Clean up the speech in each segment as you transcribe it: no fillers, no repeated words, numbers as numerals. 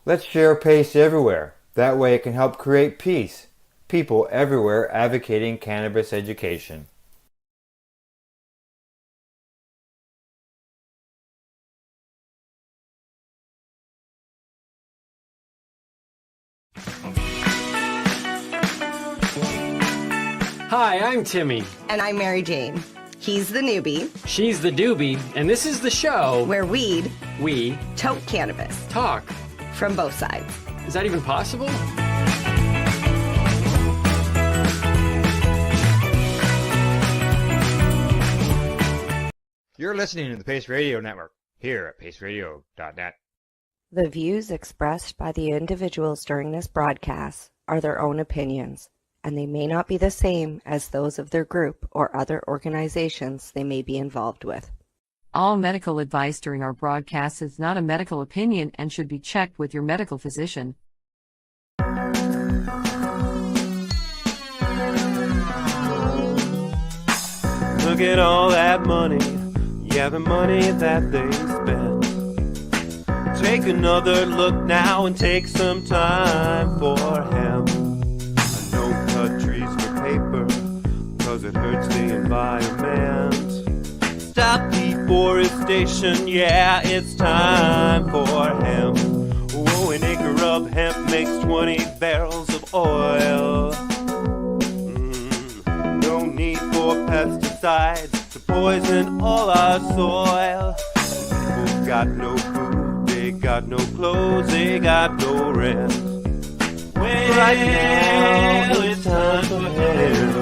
Let's share PACE everywhere. That way it can help create peace. People everywhere advocating cannabis education. Hi, I'm Timmy. And I'm Mary Jane. He's the newbie, She's the doobie, and this is the show where weed, we tote cannabis talk. from both sides. Is that even possible? You're listening to the Pace Radio Network here at paceradio.net. The views expressed by the individuals during this broadcast are their own opinions, and they may not be the same as those of their group or other organizations they may be involved with. All medical advice during our broadcast is not a medical opinion and should be checked with your medical physician. Look at all that money, yeah, the money that they spend. Take another look now and take some time for him. I don't cut trees for paper, cause it hurts the environment. Stop deforestation, yeah, it's time for him. Whoa, an acre of hemp makes 20 barrels of oil. No need for pesticides to poison all our soil. People got no food, they got no clothes, they got no rent. Well, right now it's time for him.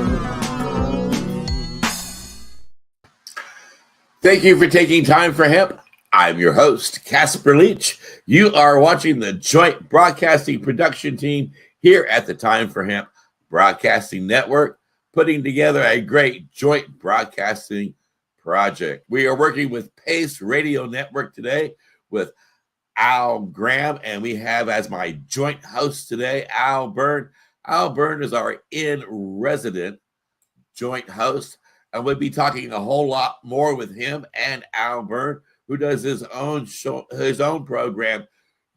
Thank you for taking time for hemp. I'm your host, Casper Leach. You are watching the Joint Broadcasting Production Team here at the Time for Hemp Broadcasting Network, putting together a great joint broadcasting project. We are working with Pace Radio Network today with Al Graham, and we have as my joint host today, Al Byrne. Al Byrne is our in-resident joint host, and we'll be talking a whole lot more with him and Al Byrne, who does his own show, his own program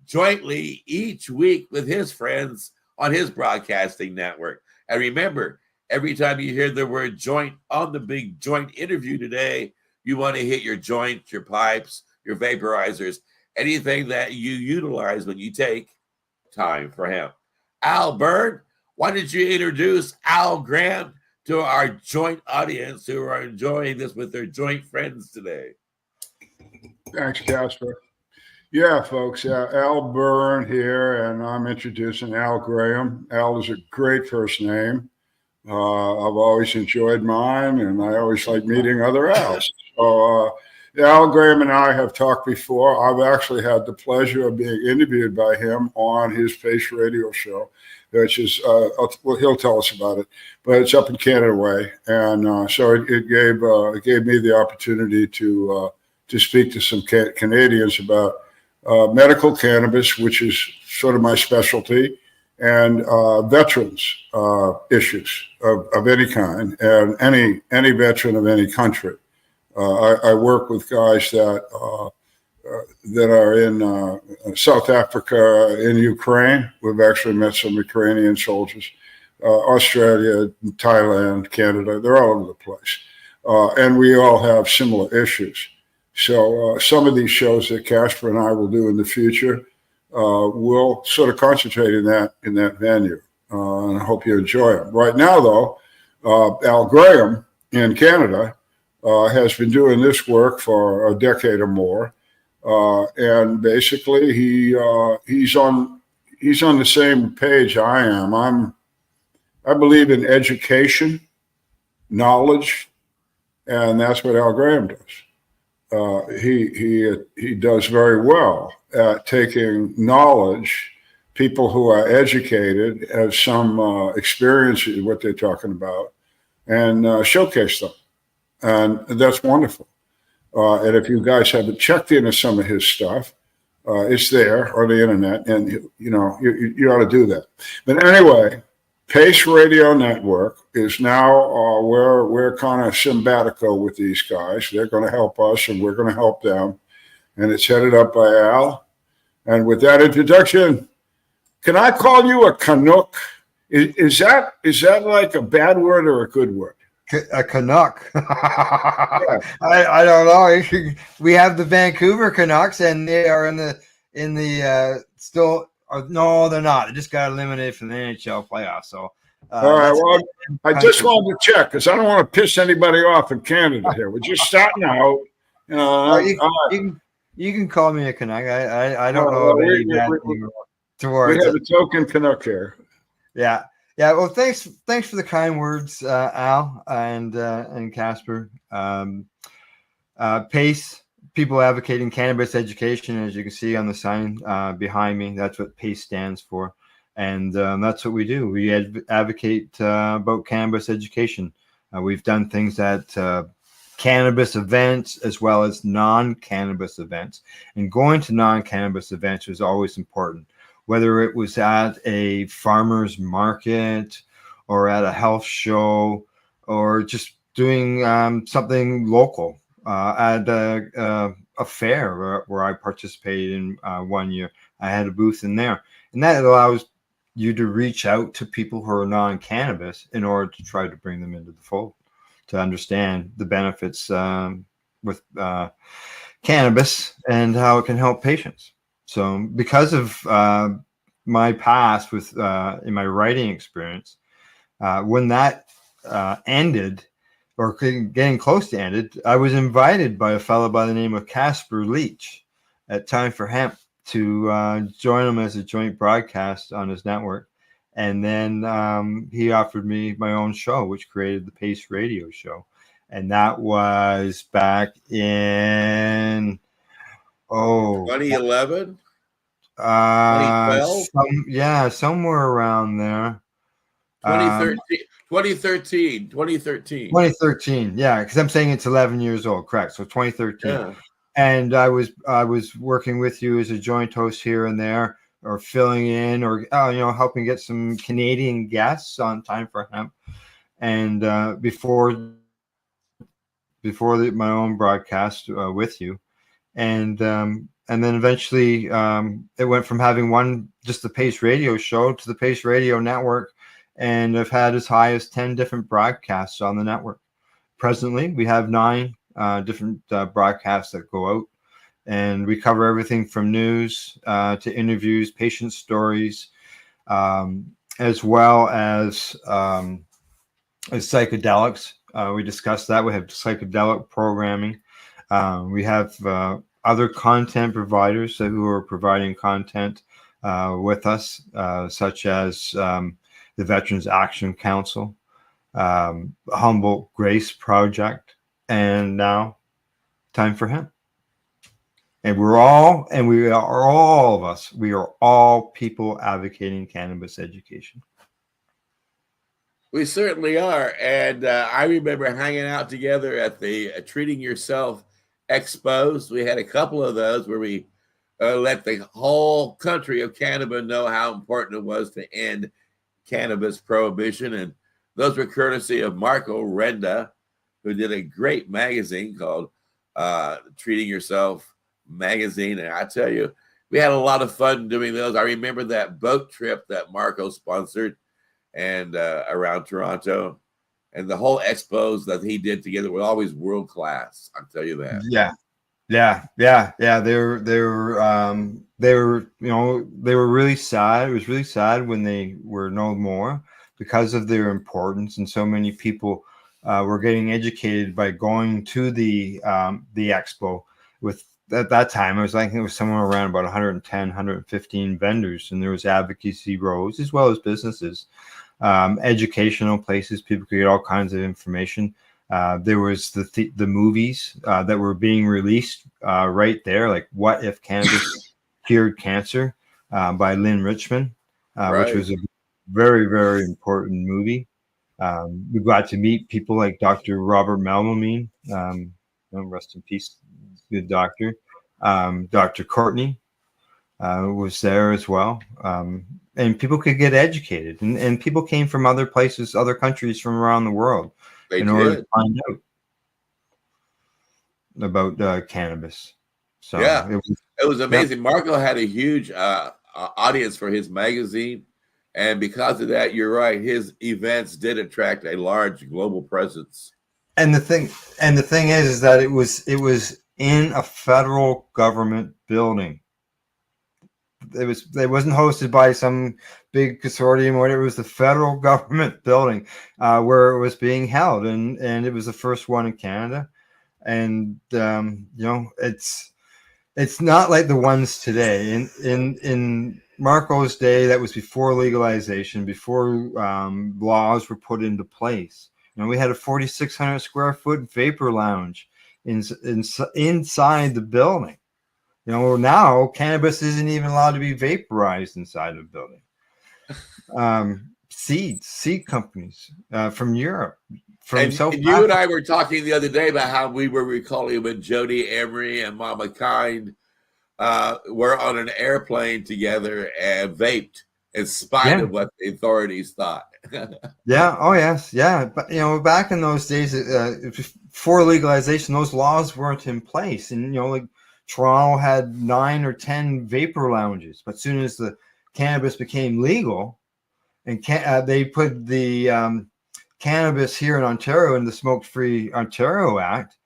jointly each week with his friends on his broadcasting network. And remember, every time you hear the word joint on the big joint interview today, you want to hit your joints, your pipes, your vaporizers, anything that you utilize when you take time for him. Al Byrne, why don't you introduce Al Graham to our joint audience who are enjoying this with their joint friends today? Thanks, Casper. Yeah, folks, Al Byrne here, and I'm introducing Al Graham. Al is a great first name. I've always enjoyed mine, and I always like meeting other Als. So Al Graham and I have talked before. I've actually had the pleasure of being interviewed by him on his Pace Radio show, which is, well, he'll tell us about it, but it's up in Canada Way. And so it gave me the opportunity to speak to some Canadians about medical cannabis, which is sort of my specialty, and veterans issues of any kind, and any veteran of any country. I work with guys that are in South Africa, in Ukraine. We've actually met some Ukrainian soldiers, Australia, Thailand, Canada. They're all over the place. And we all have similar issues. So some of these shows that Casper and I will do in the future will sort of concentrate in that venue. And I hope you enjoy them. Right now, though, Al Graham in Canada has been doing this work for a decade or more. And basically he's on the same page I am. I believe in education, knowledge, and that's what Al Graham does. He does very well at taking knowledge, people who are educated, have some experience in what they're talking about, and showcase them. And that's wonderful. And if you guys haven't checked into some of his stuff, it's there on the internet, and you ought to do that. But anyway, Pace Radio Network is now we're kind of symbiotical with these guys. They're going to help us, and we're going to help them. And it's headed up by Al. And with that introduction, can I call you a Canuck? Is that like a bad word or a good word? A Canuck. I don't know. We have the Vancouver Canucks, and they are in the still. No, they're not. They just got eliminated from the NHL playoffs. So, all right. Well, I just wanted to check because I don't want to piss anybody off in Canada here. We're just starting out. You can call me a Canuck. I don't know of any bad thing towards. We have a token Canuck here. Yeah. Yeah, well, thanks for the kind words, Al and Casper. PACE, People Advocating Cannabis Education, as you can see on the sign behind me. That's what PACE stands for, and that's what we do. We advocate about cannabis education. We've done things at cannabis events as well as non-cannabis events, and going to non-cannabis events was always important. Whether it was at a farmer's market or at a health show or just doing something local at a fair where I participated in 1 year. I had a booth in there. And that allows you to reach out to people who are non-cannabis in order to try to bring them into the fold, to understand the benefits with cannabis and how it can help patients. So because of my past with in my writing experience, when that ended or getting close to ended, I was invited by a fellow by the name of Casper Leach at Time for Hemp to join him as a joint broadcast on his network. And then he offered me my own show, which created the PACE radio show. And that was back in 2011, 2012, somewhere around there. 2013. Yeah, because I'm saying it's 11 years old, correct? So 2013. Yeah. And I was working with you as a joint host here and there, or filling in, or helping get some Canadian guests on Time for Hemp. And before my own broadcast with you. And then eventually it went from having just the PACE radio show to the PACE radio network, and I've had as high as 10 different broadcasts on the network. Presently, we have 9 different broadcasts that go out, and we cover everything from news to interviews, patient stories, as well as psychedelics. We discussed that. We have psychedelic programming. We have other content providers who are providing content with us, such as the Veterans Action Council, Humboldt Grace Project, and now Time for Hemp. And we are all people advocating cannabis education. We certainly are. And I remember hanging out together at the Treating Yourself Expos. We had a couple of those where we let the whole country of Canada know how important it was to end cannabis prohibition. And those were courtesy of Marco Renda, who did a great magazine called Treating Yourself Magazine. And I tell you, we had a lot of fun doing those. I remember that boat trip that Marco sponsored and around Toronto, and the whole expos that he did together were always world class. I'll tell you that. Yeah. They were really sad. It was really sad when they were no more because of their importance, and so many people were getting educated by going to the expo. With at that time, I think it was somewhere around about 110, 115 vendors, and there was advocacy rows as well as businesses, educational places. People could get all kinds of information. There was the movies that were being released right there, like What If Cannabis Cured Cancer by Lynn Richmond, which was a very, very important movie. We got to meet people like Dr. Robert Malmamine, rest in peace, good doctor. Dr. Courtney was there as well. And people could get educated. And people came from other places, other countries from around the world in order to find out about cannabis. So Yeah. it was, It was amazing. Marco had a huge audience for his magazine. And because of that, you're right, his events did attract a large global presence. and the thing is that it was in a federal government building. It wasn't hosted by some big consortium or whatever. It was the federal government building where it was being held, and it was the first one in Canada. And it's not like the ones today. In Marco's day, that was before legalization, before laws were put into place. We had a 4,600 square foot vapor lounge inside the building. Now cannabis isn't even allowed to be vaporized inside the building. Seed companies from Europe, from South and you and I were talking the other day about how we were recalling when Jody Emery and Mama Kind were on an airplane together and vaped in spite of what the authorities thought. Yeah. Oh, yes. Yeah. But, back in those days, before legalization, those laws weren't in place. And, like Toronto had 9 or 10 vapor lounges. But as soon as the cannabis became legal and they put the cannabis here in Ontario in the Smoke-Free Ontario Act,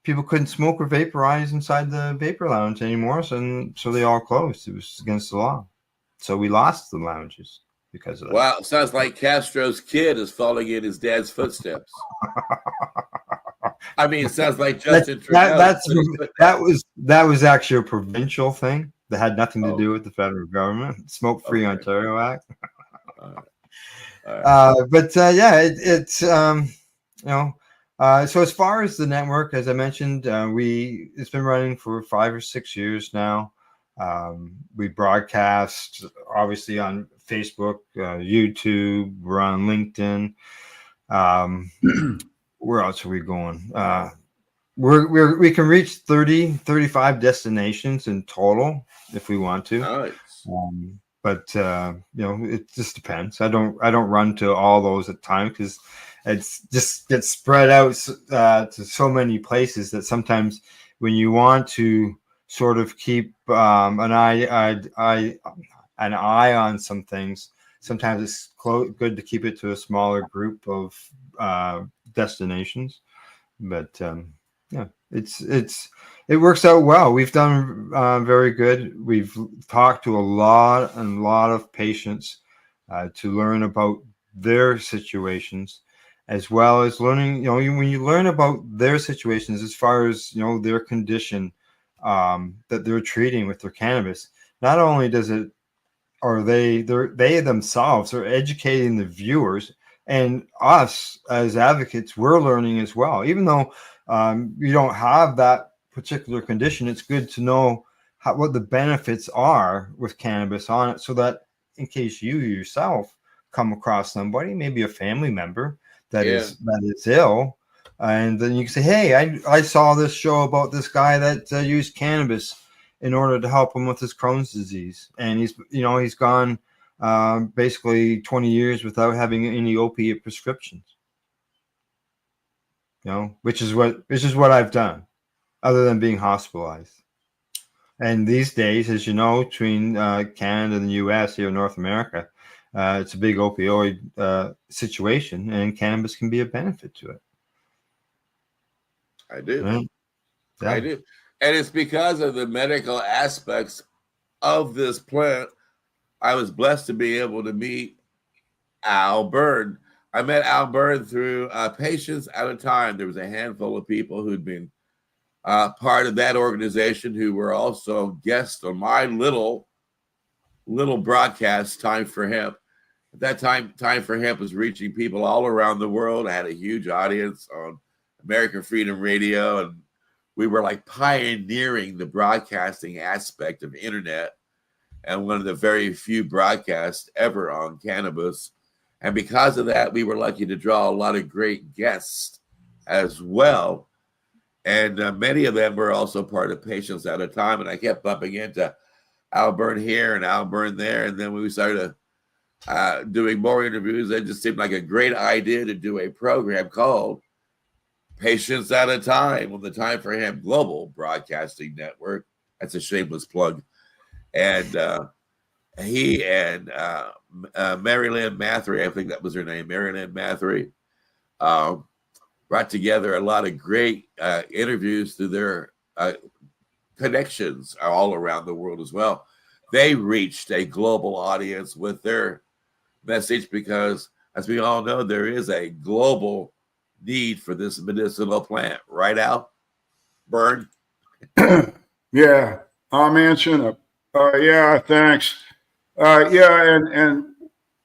people couldn't smoke or vaporize inside the vapor lounge anymore. So they all closed. It was against the law. So we lost the lounges because of that. Wow, sounds like Castro's kid is following in his dad's footsteps. I mean, it sounds like Justin Trudeau. That was actually a provincial thing that had nothing to do with the federal government. Smoke-Free Ontario Act. It's so as far as the network, as I mentioned, it's been running for 5 or 6 years now. We broadcast obviously on Facebook, YouTube, we're on LinkedIn. Where else are we going? We can reach 35 destinations in total if we want to. Nice. But it just depends. I don't run to all those at time because it's just gets spread out to so many places that sometimes when you want to sort of keep an eye on some things, sometimes it's good to keep it to a smaller group of destinations. But it works out well. We've done very good. We've talked to a lot of patients to learn about their situations, as well as learning. When you learn about their situations as far as their condition that they're treating with their cannabis, not only does it, or they themselves are educating the viewers and us as advocates, we're learning as well. Even though you don't have that particular condition, it's good to know what the benefits are with cannabis on it, so that in case you yourself come across somebody, maybe a family member that is ill, and then you can say, hey, I saw this show about this guy that used cannabis in order to help him with his Crohn's disease, and he's gone basically 20 years without having any opiate prescriptions. Which is what I've done, other than being hospitalized. And these days, as you know, between Canada and the U.S. here in North America, it's a big opioid situation, and cannabis can be a benefit to it. I do. Right? Yeah. I do. And it's because of the medical aspects of this plant. I was blessed to be able to meet Al Byrne. I met Al Byrne through Patients at a Time. There was a handful of people who'd been part of that organization who were also guests on my little broadcast, Time for Hemp. At that time, Time for Hemp was reaching people all around the world. I had a huge audience on American Freedom Radio, and we were like pioneering the broadcasting aspect of internet, and one of the very few broadcasts ever on cannabis. And because of that, we were lucky to draw a lot of great guests as well. And many of them were also part of Patients at a Time. And I kept bumping into Al Byrne here and Al Byrne there. And then when we started doing more interviews, it just seemed like a great idea to do a program called Patients at a Time on the Time for Hemp Global Broadcasting Network. That's a shameless plug. And he and Mary Lynn Mathery, I think that was her name, Mary Lynn Mathery, brought together a lot of great interviews through their connections all around the world as well. They reached a global audience with their message because, as we all know, there is a global need for this medicinal plant. Right, Al? Bern? Yeah, I'm answering it. Yeah, thanks. And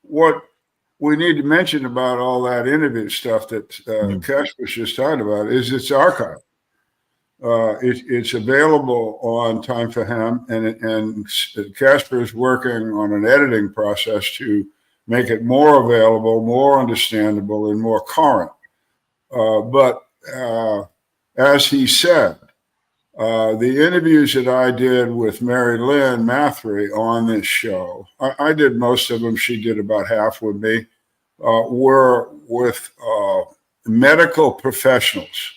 what we need to mention about all that interview stuff that Casper's just talking about is it's archived. It's available on Time for Hemp, and Casper is working on an editing process to make it more available, more understandable, and more current. But as he said, the interviews that I did with Mary Lynn Mathery on this show, I did most of them. She did about half with me, were with medical professionals.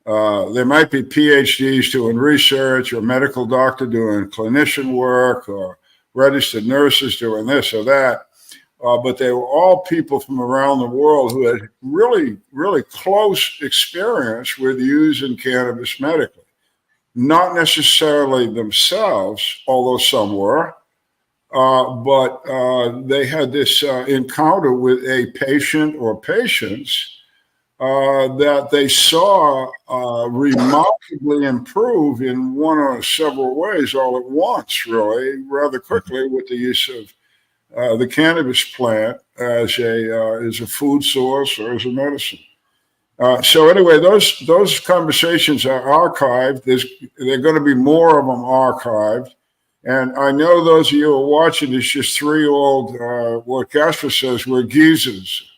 There might be PhDs doing research, or medical doctor doing clinician work, or registered nurses doing this or that. But they were all people from around the world who had really, really close experience with using cannabis medically. Not necessarily themselves, although some were, but they had this encounter with a patient or patients that they saw remarkably improve in one or several ways all at once, really, rather quickly, with the use of the cannabis plant as a food source or as a medicine. So anyway, those conversations are archived. There are going to be more of them archived. And I know those of you who are watching, it's just three old, what Casper says, we're geezers.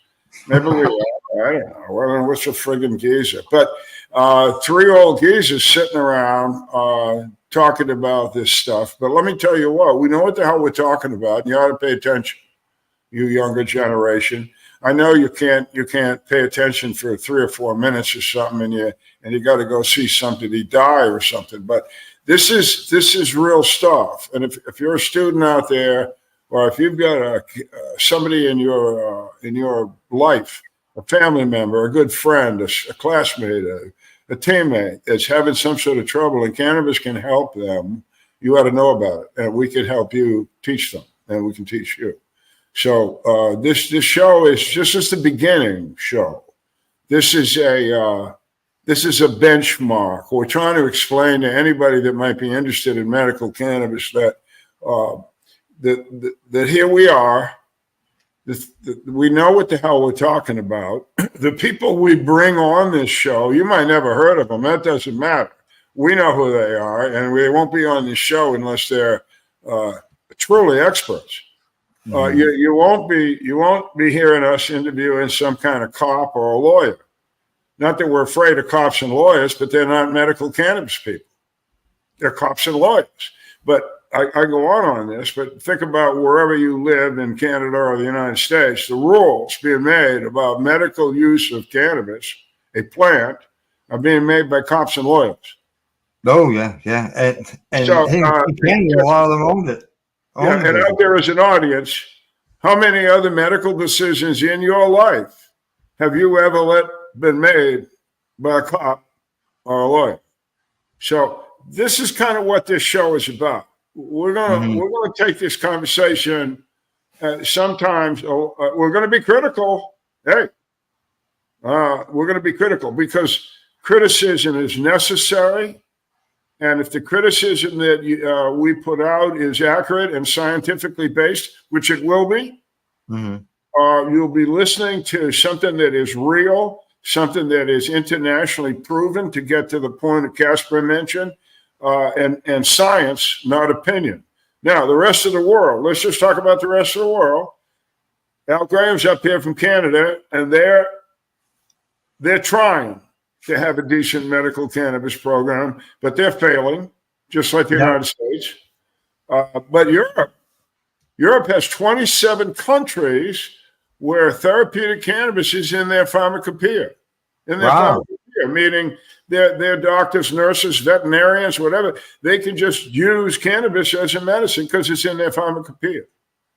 Maybe we are. I don't know. What's a friggin' geezer? But three old geezers sitting around talking about this stuff. But let me tell you what, we know what the hell we're talking about. And you ought to pay attention, you younger generation. I know you can't pay attention for 3 or 4 minutes or something, and you got to go see somebody die or something. But this is real stuff. And if you're a student out there, or if you've got somebody in your life, a family member, a good friend, a classmate, a teammate that's having some sort of trouble, and cannabis can help them, you ought to know about it, and we can help you teach them, and we can teach you. So this show is just the beginning show. This is a benchmark. We're trying to explain to anybody that might be interested in medical cannabis that here we are. We know what the hell we're talking about. The people we bring on this show, you might never heard of them. That doesn't matter. We know who they are, and they won't be on this show unless they're truly experts. You won't be hearing us interviewing some kind of cop or a lawyer. Not that we're afraid of cops and lawyers, but they're not medical cannabis people. They're cops and lawyers. But I go on this, but think about wherever you live in Canada or the United States, the rules being made about medical use of cannabis, a plant, are being made by cops and lawyers. Oh, yeah. And So, a lot of them owned it. And out there as an audience, how many other medical decisions in your life have you ever been made by a cop or a lawyer? So this is kind of what this show is about. We're gonna take this conversation. Sometimes we're going to be critical. Hey, we're going to be critical because criticism is necessary. And if the criticism that we put out is accurate and scientifically based, which it will be, you'll be listening to something that is real, something that is internationally proven to get to the point that Casper mentioned, and science, not opinion. Now, the rest of the world, let's just talk about the rest of the world. Al Graham's up here from Canada, and they're trying to have a decent medical cannabis program, but they're failing, just like the United States. But Europe has 27 countries where therapeutic cannabis is in their pharmacopoeia. panacea, meaning they're doctors, nurses, veterinarians, whatever. They can just use cannabis as a medicine because it's in their pharmacopoeia.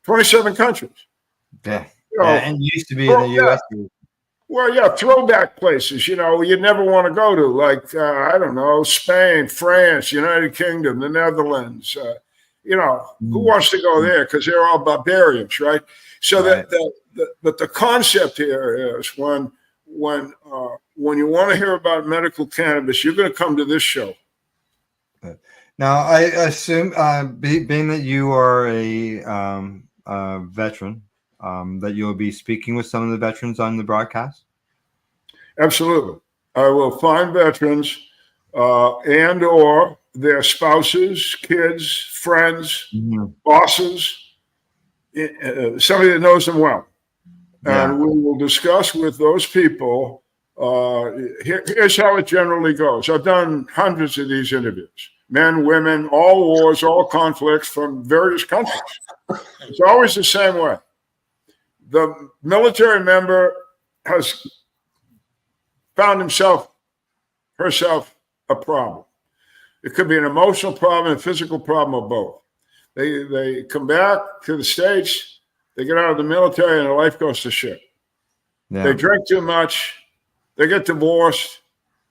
27 countries. Yeah. You know, And it used to be in the U.S. Well, yeah, throwback places, you'd never want to go to, like, I don't know, Spain, France, United Kingdom, the Netherlands. Who wants to go there? Because they're all barbarians, right? So Right. that the concept here is when you want to hear about medical cannabis, you're going to come to this show. Now, I assume, being that you are a veteran, that you'll be speaking with some of the veterans on the broadcast? Absolutely. I will find veterans and or their spouses, kids, friends, bosses, somebody that knows them well. And we will discuss with those people. Here's how it generally goes. I've done hundreds of these interviews. Men, women, all wars, all conflicts from various countries. It's always the same way. The military member has found herself a problem. It could be an emotional problem, a physical problem, or both. They come back to the States, they get out of the military, and their life goes to shit. Yeah. They drink too much, they get divorced,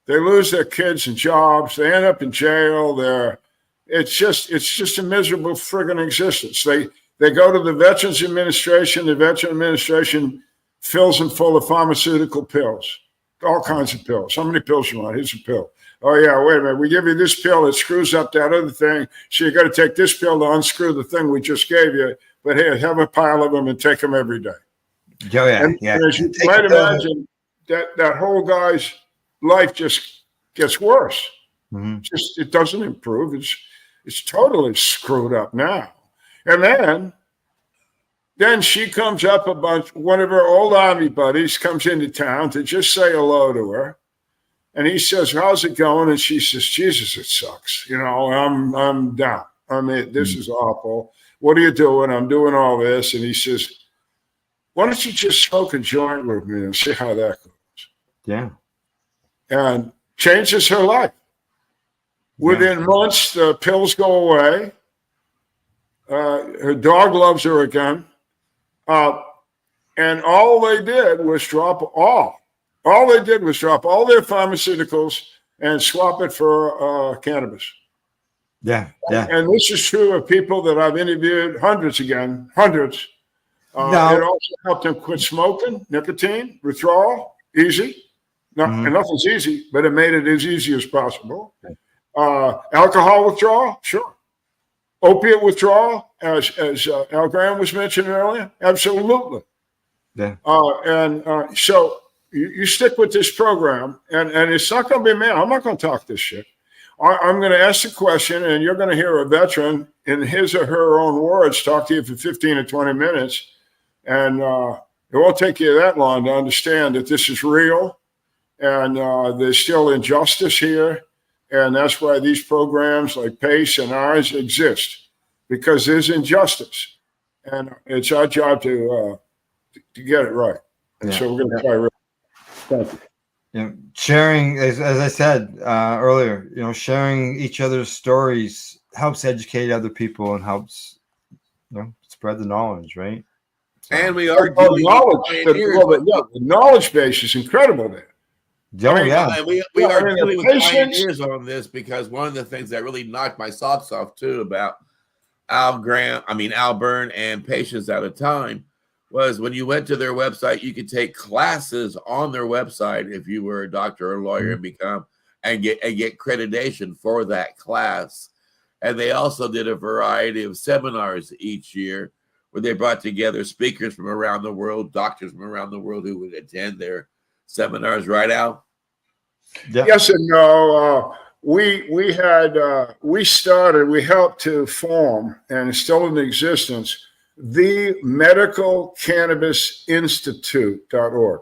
they lose their kids and jobs, they end up in jail. It's just a miserable friggin' existence. They go to the Veterans Administration. The Veterans Administration fills them full of pharmaceutical pills, all kinds of pills. How many pills you want? Here's a pill. Oh, yeah, wait a minute. We give you this pill. It screws up that other thing. So you got to take this pill to unscrew the thing we just gave you. But here, have a pile of them and take them every day. Oh, yeah. And as you might imagine, that whole guy's life just gets worse. Mm-hmm. It doesn't improve. It's totally screwed up now. And then she comes up one of her old Army buddies comes into town to just say hello to her. And he says, how's it going? And she says, Jesus, it sucks. I'm down. This is awful. What are you doing? I'm doing all this. And he says, why don't you just smoke a joint with me and see how that goes? Yeah. And changes her life. Within months, the pills go away. Her dog loves her again. And all they did was drop all their pharmaceuticals and swap it for cannabis. Yeah. Yeah. And this is true of people that I've interviewed, hundreds. It also helped them quit smoking, nicotine, withdrawal, easy. And nothing's easy, but it made it as easy as possible. Alcohol withdrawal, sure. Opiate withdrawal, as Al Graham was mentioning earlier, absolutely. Yeah. So you stick with this program, and it's not going to be me. I'm not going to talk this shit. I'm going to ask the question, and you're going to hear a veteran in his or her own words talk to you for 15 or 20 minutes, and it won't take you that long to understand that this is real, and there's still injustice here. And that's why these programs like PACE and ours exist, because there's injustice. And it's our job to get it right. And so we're going to try really. Thank you. Sharing, as I said earlier, sharing each other's stories helps educate other people and helps spread the knowledge, right? So. And we are the knowledge base is incredible there. We are dealing with pioneers on this, because one of the things that really knocked my socks off too about Al Byrne and Patients Out of Time was when you went to their website, you could take classes on their website if you were a doctor or a lawyer and get accreditation for that class. And they also did a variety of seminars each year where they brought together speakers from around the world, doctors from around the world who would attend their seminars, right, Al? Yeah. Yes and no. We helped to form, and it's still in existence, the Medical Cannabis Institute.org.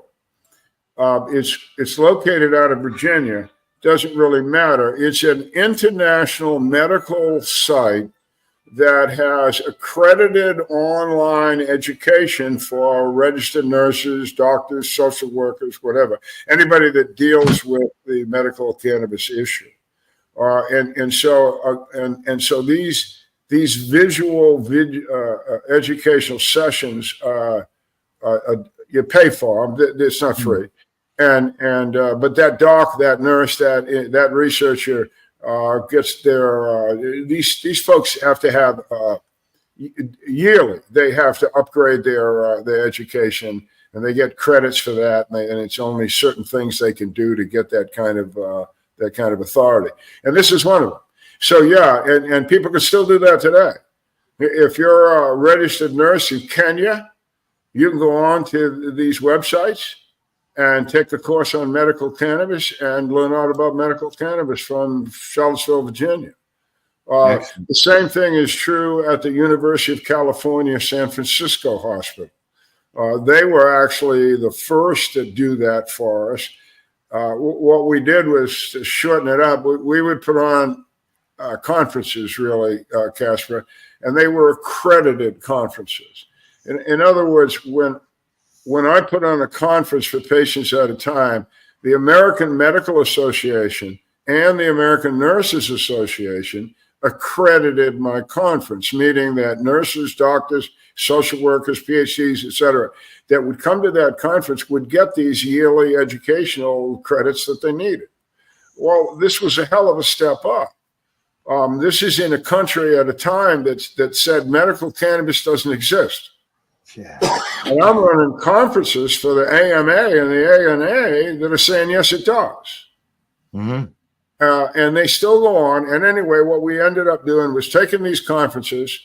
It's located out of Virginia. Doesn't really matter. It's an international medical site that has accredited online education for registered nurses, doctors, social workers, whatever, anybody that deals with the medical cannabis issue. And so these visual educational sessions, you pay for them. It's not free. But that doc, that nurse, that researcher gets their these folks have to have yearly. They have to upgrade their education, and they get credits for that. And it's only certain things they can do to get that kind of authority. And this is one of them. So yeah, and people can still do that today. If you're a registered nurse in Kenya, you can go on to these websites and take the course on medical cannabis and learn out about medical cannabis from Charlottesville, Virginia. The same thing is true at the University of California, San Francisco Hospital. They were actually the first to do that for us. What we did was to shorten it up. We would put on conferences, really, Casper, and they were accredited conferences. In other words, when I put on a conference for patients at a time, the American Medical Association and the American Nurses Association accredited my conference, meaning that nurses, doctors, social workers, PhDs, et cetera, that would come to that conference would get these yearly educational credits that they needed. Well, this was a hell of a step up. This is in a country at a time that said medical cannabis doesn't exist. Yeah. And I'm running conferences for the AMA and the ANA that are saying, yes, it does. Mm-hmm. And they still go on. And anyway, what we ended up doing was taking these conferences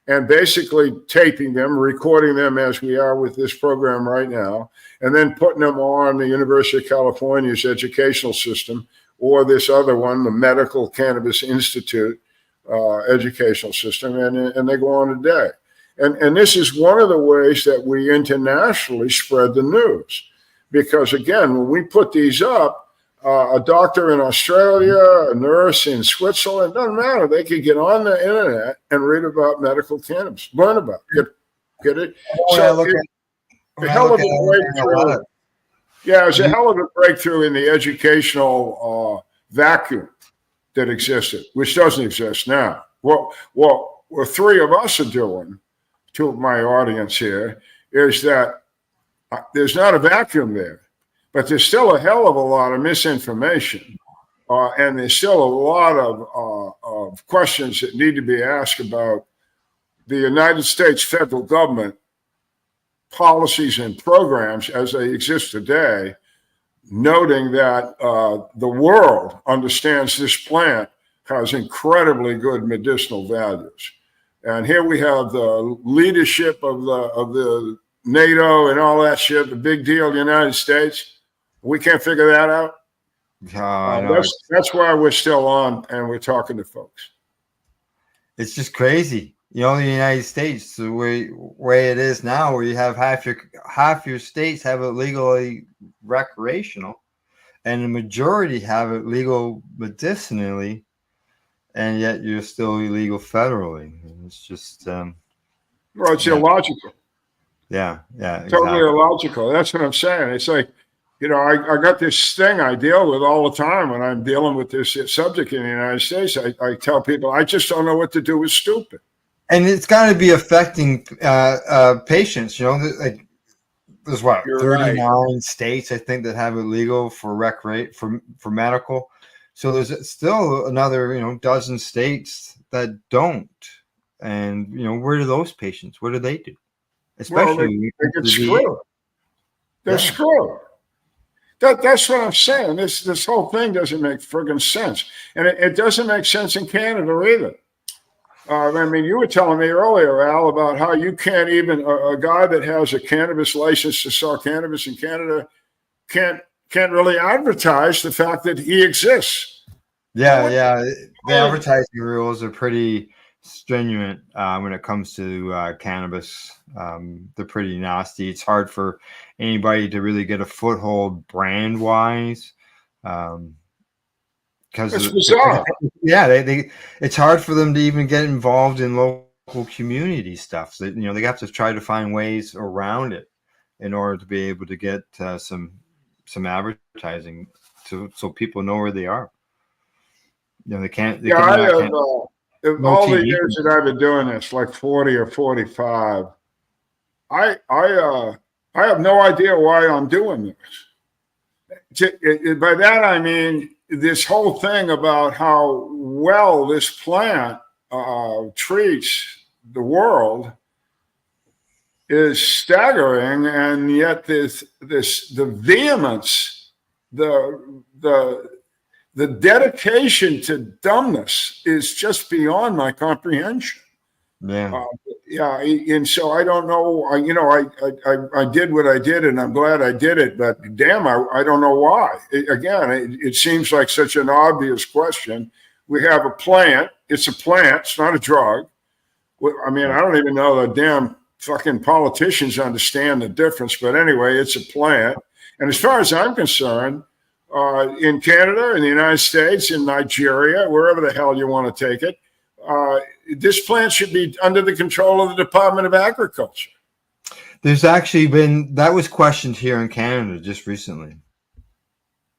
and basically taping them, recording them as we are with this program right now, and then putting them on the University of California's educational system, or this other one, the Medical Cannabis Institute educational system, and they go on today. And this is one of the ways that we internationally spread the news. Because again, when we put these up, a doctor in Australia, a nurse in Switzerland, doesn't matter. They could get on the internet and read about medical cannabis, learn about it, get it. So it's a hell of a breakthrough. Yeah, it's a hell of a breakthrough in the educational vacuum that existed, which doesn't exist now. What three of us are doing, to my audience here, is that there's not a vacuum there, but there's still a hell of a lot of misinformation, and there's still a lot of questions that need to be asked about the United States federal government policies and programs as they exist today, noting that the world understands this plant has incredibly good medicinal values. And here we have the leadership of the NATO and all that shit, the big deal in the United States. We can't figure that out. That's why we're still on and we're talking to folks. It's just crazy. You know, the United States, the way it is now, where you have half your states have it legally recreational, and the majority have it legal medicinally, and yet you're still illegal federally. It's just it's illogical. Yeah, exactly. Totally illogical. That's what I'm saying. It's like, you know, I got this thing I deal with all the time when I'm dealing with this subject in the United States. I tell people, I just don't know what to do with stupid. And it's got to be affecting patients. You know, like there's what, You're 39 right. states I think that have it legal for for medical. So there's still another dozen states that don't. And where do those patients? What do they do? Especially they get screwed. They're screwed. That's what I'm saying. This whole thing doesn't make friggin' sense, and it doesn't make sense in Canada either. I mean, you were telling me earlier, Al, about how you can't even a guy that has a cannabis license to sell cannabis in Canada can't really advertise the fact that he exists. Yeah. The advertising rules are pretty stringent when it comes to cannabis. They're pretty nasty. It's hard for anybody to really get a foothold brand wise. because It's bizarre. yeah, they it's hard for them to even get involved in local community stuff. So, they have to try to find ways around it in order to be able to get some advertising, so people know where they are. They can't. They Yeah, I cannot- have, can't- all the TV. years that I've been doing this, like 40 or 45, I have no idea why I'm doing this. By that I mean this whole thing about how well this plant treats the world is staggering, and yet the vehemence, the dedication to dumbness is just beyond my comprehension. Yeah. And so I don't know. I did what I did, and I'm glad I did it. But damn, I don't know why. It seems like such an obvious question. We have a plant. It's a plant. It's not a drug. I mean, I don't even know the damn fucking politicians understand the difference. But anyway, it's a plant. And as far as I'm concerned, in Canada, in the United States, in Nigeria, wherever the hell you want to take it, this plant should be under the control of the Department of Agriculture. There's actually been that was questioned here in Canada just recently.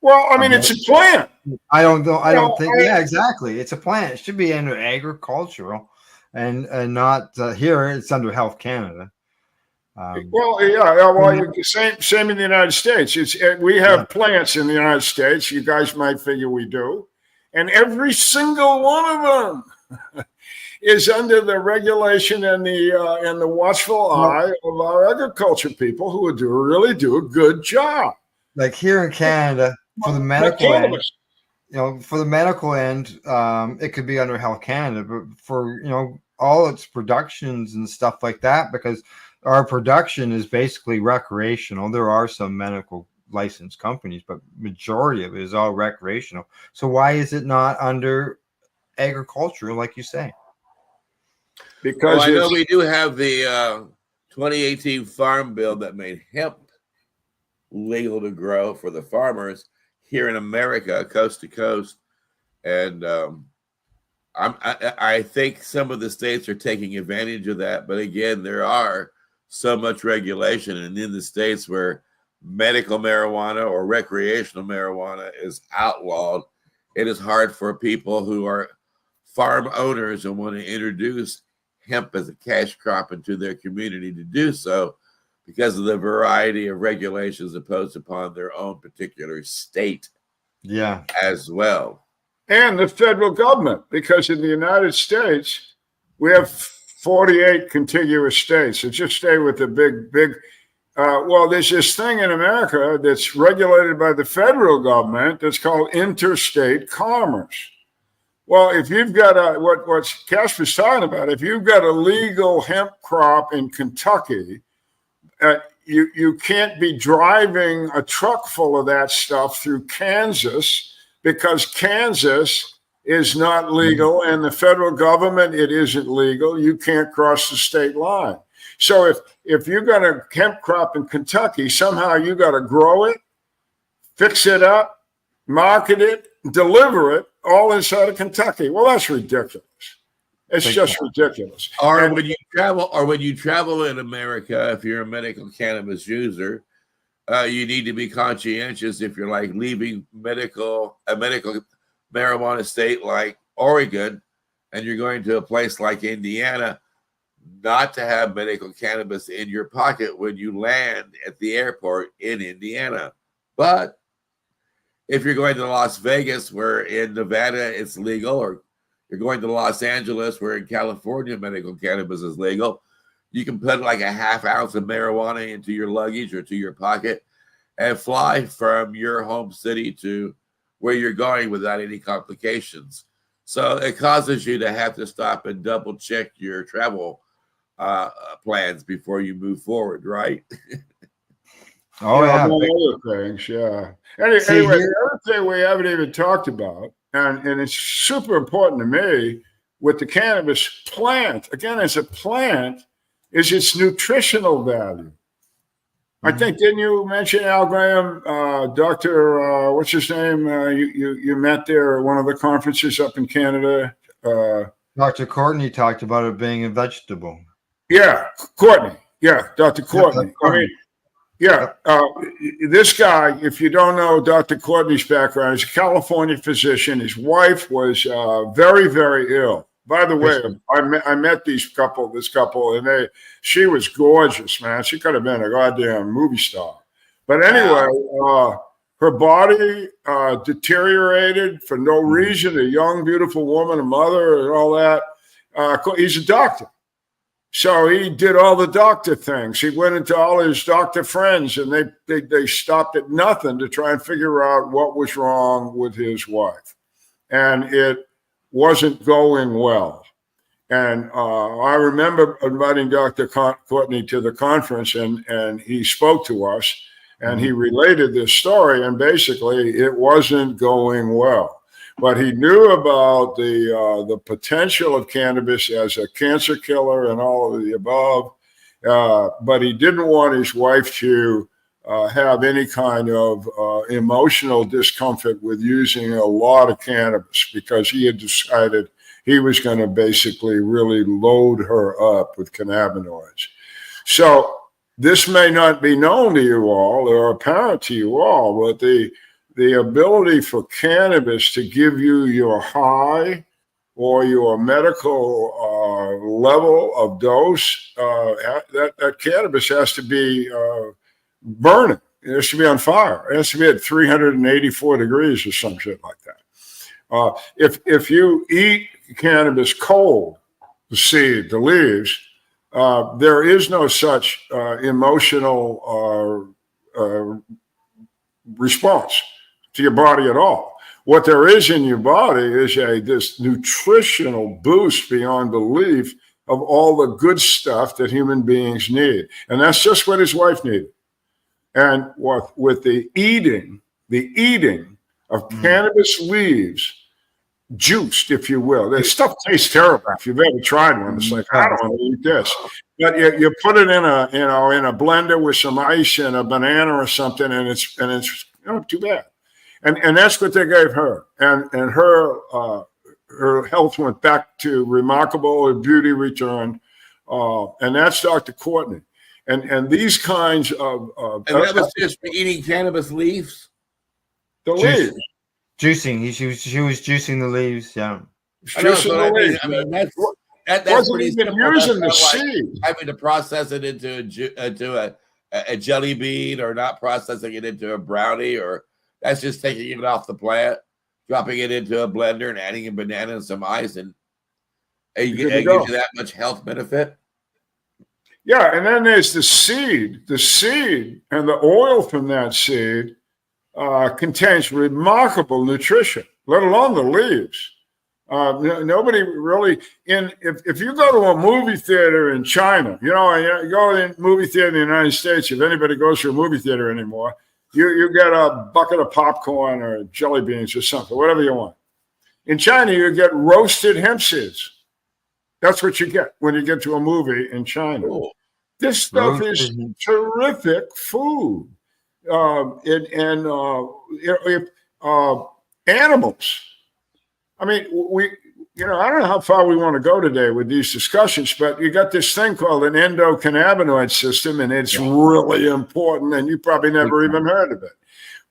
Well, I mean, it's a plant. I don't know. I don't think. Yeah, exactly. It's a plant. It should be under agricultural, and not here. It's under Health Canada. Same in the United States. We have plants in the United States. You guys might figure we do, and every single one of them is under the regulation and the watchful eye of our agriculture people who really do a good job. Like here in Canada, for the medical end, for the medical end, it could be under Health Canada, but for all its productions and stuff like that, because our production is basically recreational. There are some medical licensed companies, but majority of it is all recreational. So why is it not under agriculture, like you say? Because I know we do have the 2018 Farm Bill that made hemp legal to grow for the farmers here in America, coast to coast, and I think some of the states are taking advantage of that. But again, there are so much regulation, and in the states where medical marijuana or recreational marijuana is outlawed, it is hard for people who are farm owners and want to introduce hemp as a cash crop into their community to do so because of the variety of regulations imposed upon their own particular state as well. And the federal government, because in the United States, we have 48 contiguous states. So just stay with the big, there's this thing in America that's regulated by the federal government that's called interstate commerce. Well, if you've got what Casper's talking about, if you've got a legal hemp crop in Kentucky, you can't be driving a truck full of that stuff through Kansas because Kansas is not legal, and the federal government, it isn't legal. You can't cross the state line. So if you've got a hemp crop in Kentucky, somehow you got to grow it, fix it up, market it, deliver it all inside of Kentucky. Well, that's ridiculous. It's just ridiculous. Or when you travel in America, if you're a medical cannabis user, you need to be conscientious if you're like leaving a medical marijuana state like Oregon, and you're going to a place like Indiana, not to have medical cannabis in your pocket when you land at the airport in Indiana. But if you're going to Las Vegas, where in Nevada it's legal, or you're going to Los Angeles, where in California medical cannabis is legal, you can put like a half ounce of marijuana into your luggage or to your pocket and fly from your home city to where you're going without any complications. So it causes you to have to stop and double check your travel plans before you move forward, right? Other things, yeah. Anyway, the other thing we haven't even talked about, and it's super important to me with the cannabis plant, again, as a plant, is its nutritional value. I think, didn't you mention Al Graham, Dr. What's his name? You met there at one of the conferences up in Canada. Dr. Courtney talked about it being a vegetable. Yeah, Courtney. Yeah, Dr. Courtney. I mean, yeah, this guy, if you don't know Dr. Courtney's background, he's a California physician. His wife was very, very ill. By the way, I met this couple, and she was gorgeous, man. She could have been a goddamn movie star. But anyway, her body deteriorated for no reason. A young, beautiful woman, a mother, and all that. He's a doctor. So he did all the doctor things. He went into all his doctor friends, and they stopped at nothing to try and figure out what was wrong with his wife. And it wasn't going well. And I remember inviting Dr. Courtney to the conference, and he spoke to us, and he related this story, and basically it wasn't going well. But he knew about the potential of cannabis as a cancer killer and all of the above, but he didn't want his wife to have any kind of emotional discomfort with using a lot of cannabis, because he had decided he was going to basically really load her up with cannabinoids. So this may not be known to you all or apparent to you all, but the ability for cannabis to give you your high or your medical level of dose, that cannabis has to be burning. It has to be on fire. It has to be at 384 degrees or some shit like that. If you eat cannabis cold, the seed, the leaves, there is no such emotional response to your body at all. What there is in your body is this nutritional boost beyond belief of all the good stuff that human beings need. And that's just what his wife needed. And with the eating of cannabis leaves, juiced, if you will. The stuff tastes terrible if you've ever tried one. It's like, I don't want to eat this. But you put it in a blender with some ice and a banana or something, and it's too bad. And that's what they gave her. And her health went back to remarkable, her beauty returned. And that's Dr. Courtney. And these kinds of and that was just for eating cannabis leaves? The leaves. Juicing. She was juicing the leaves, yeah. I mean, that's wasn't even using the seed. Having to process it into a jelly bean, or not processing it into a brownie, or that's just taking it off the plant, dropping it into a blender and adding a banana and some ice, and it gives you that much health benefit. Yeah, and then there's the seed. The seed and the oil from that seed contains remarkable nutrition, let alone the leaves. Nobody really if you go to a movie theater in China, you go to a movie theater in the United States, if anybody goes to a movie theater anymore, you get a bucket of popcorn or jelly beans or something, whatever you want. In China, you get roasted hemp seeds. That's what you get when you get to a movie in China. Cool. This stuff is terrific food. Animals. I mean, I don't know how far we want to go today with these discussions, but you got this thing called an endocannabinoid system, and it's really important, and you probably never even heard of it.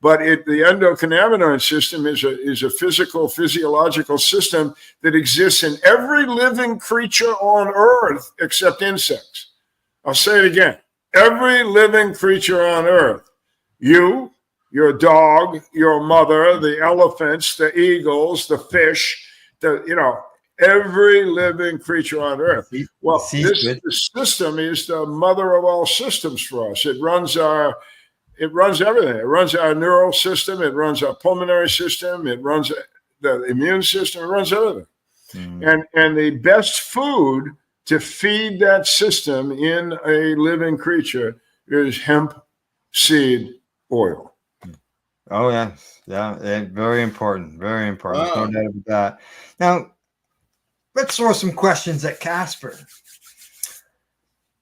But the endocannabinoid system is a physiological system that exists in every living creature on Earth except insects. I'll say it again. Every living creature on Earth, you, your dog, your mother, the elephants, the eagles, the fish, every living creature on Earth. Well, this system is the mother of all systems for us. It runs everything. It runs our neural system. It runs our pulmonary system. It runs the immune system. It runs everything. And the best food to feed that system in a living creature is hemp seed oil. Oh, yes. Yeah. Very important. Very important. No doubt about that. Now, let's throw some questions at Casper.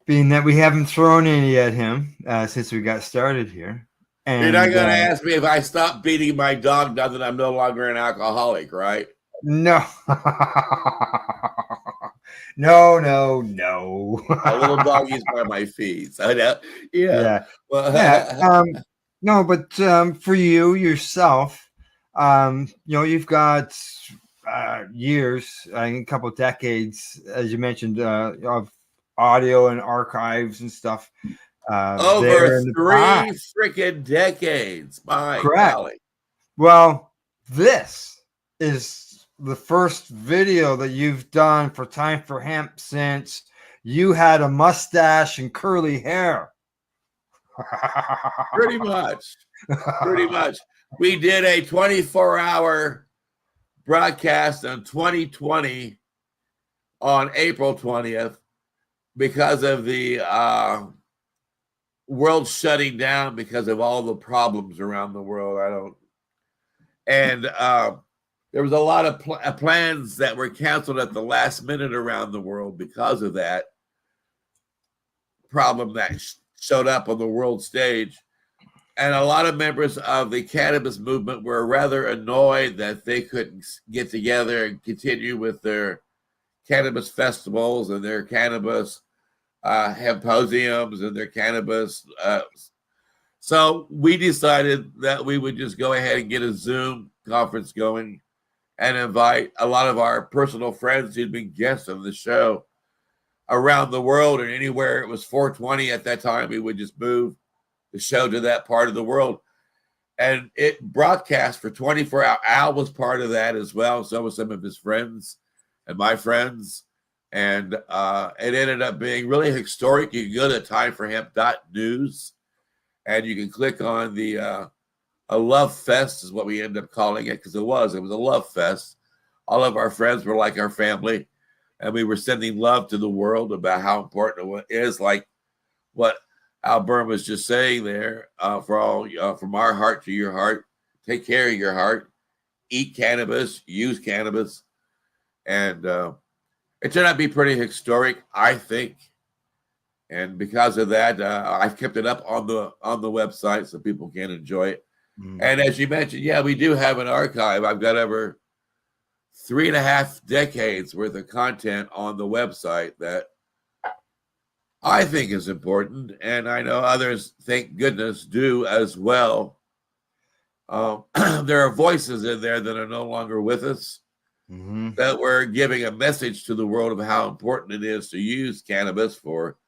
being that we haven't thrown any at him since we got started here. And, You're not going to ask me if I stop beating my dog now that I'm no longer an alcoholic, right? No. No. A little doggies by my feet. So, yeah. Well, No, but for you yourself, you've got years, a couple of decades, as you mentioned, of audio and archives and stuff. Over 3 freaking decades. My golly. Well, this is the first video that you've done for Time for Hemp since you had a mustache and curly hair. Pretty much. We did a 24-hour broadcast in 2020 on April 20th because of the world shutting down because of all the problems around the world. There was a lot of plans that were canceled at the last minute around the world because of that problem that showed up on the world stage. And a lot of members of the cannabis movement were rather annoyed that they couldn't get together and continue with their cannabis festivals and their cannabis symposiums and their cannabis. So we decided that we would just go ahead and get a Zoom conference going and invite a lot of our personal friends who'd been guests of the show around the world, and anywhere it was 420 at that time, we would just move the show to that part of the world. And it broadcast for 24 hours. Al was part of that as well. So was some of his friends and my friends. And it ended up being really historic. You can go to timeforhemp.news and you can click on the a love fest is what we ended up calling it, because it was a love fest. All of our friends were like our family, and we were sending love to the world about how important it is, like what Al Byrne was just saying there, from our heart to your heart. Take care of your heart, eat cannabis, use cannabis. And it turned out to be pretty historic, I think. And because of that, I've kept it up on the website so people can enjoy it. Mm. And as you mentioned, yeah, we do have an archive. I've got over 3.5 decades worth of content on the website that I think is important, and I know others, thank goodness, do as well. There are voices in there that are no longer with us, that were giving a message to the world of how important it is to use cannabis for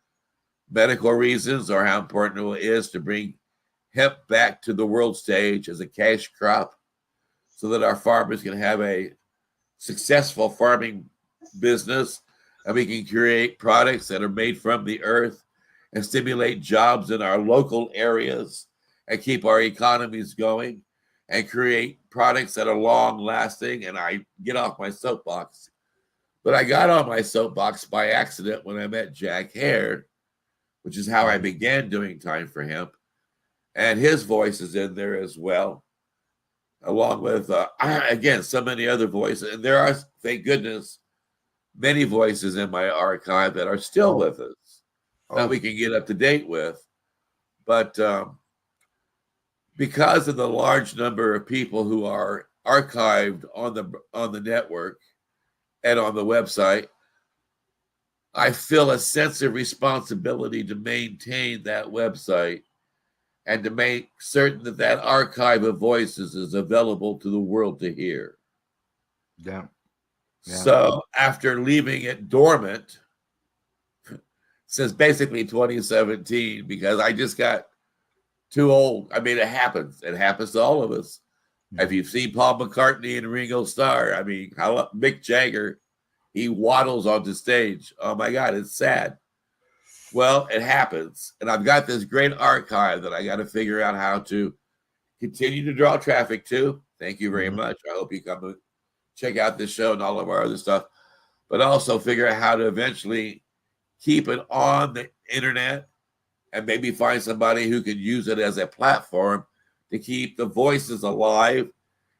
medical reasons, or how important it is to bring hemp back to the world stage as a cash crop so that our farmers can have a successful farming business, and we can create products that are made from the earth and stimulate jobs in our local areas and keep our economies going and create products that are long lasting. And I get off my soapbox, but I got on my soapbox by accident when I met Jack Hare, which is how I began doing Time for Hemp. And his voice is in there as well, along with, again, so many other voices. And there are, thank goodness, many voices in my archive that are still with us that we can get up to date with. But because of the large number of people who are archived on the network and on the website, I feel a sense of responsibility to maintain that website and to make certain that that archive of voices is available to the world to hear. Yeah. So after leaving it dormant since basically 2017, because I just got too old. I mean, it happens. It happens to all of us. If you've seen Paul McCartney and Ringo Starr, I mean, Mick Jagger, he waddles onto stage. Oh my God, it's sad. Well, it happens. And I've got this great archive that I got to figure out how to continue to draw traffic to. Thank you very much. I hope you come and check out this show and all of our other stuff, but also figure out how to eventually keep it on the internet and maybe find somebody who can use it as a platform to keep the voices alive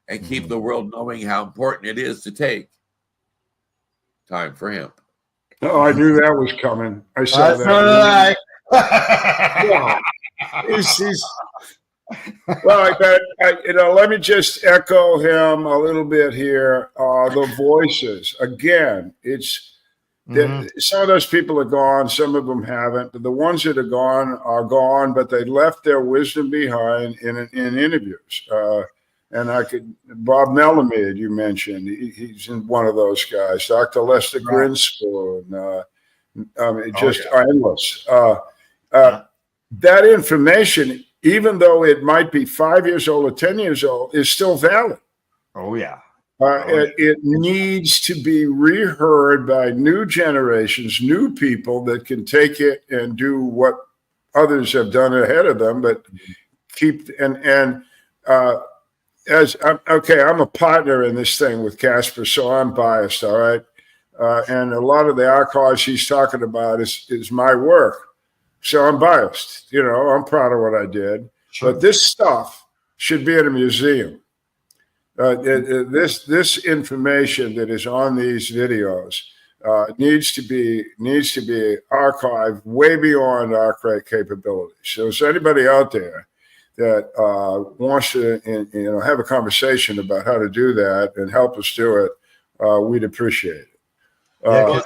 and keep the world knowing how important it is to take Time for Hemp. Oh, I knew that was coming. I saw that. So did Yeah. Well, let me just echo him a little bit here. The voices again. It's some of those people are gone. Some of them haven't. But the ones that are gone, but they left their wisdom behind in interviews. And Bob Melamed, you mentioned, he's in one of those guys. Dr. Lester Grinspoon, endless. That information, even though it might be 5 years old or 10 years old, is still valid. Oh, yeah. It needs to be reheard by new generations, new people that can take it and do what others have done ahead of them, but I'm a partner in this thing with Casper, so I'm biased, all right? And a lot of the archives he's talking about is my work. So I'm biased. I'm proud of what I did. Sure. But this stuff should be in a museum. This information that is on these videos needs to be archived way beyond our capabilities. So is anybody out there that wants to have a conversation about how to do that and help us do it, we'd appreciate it.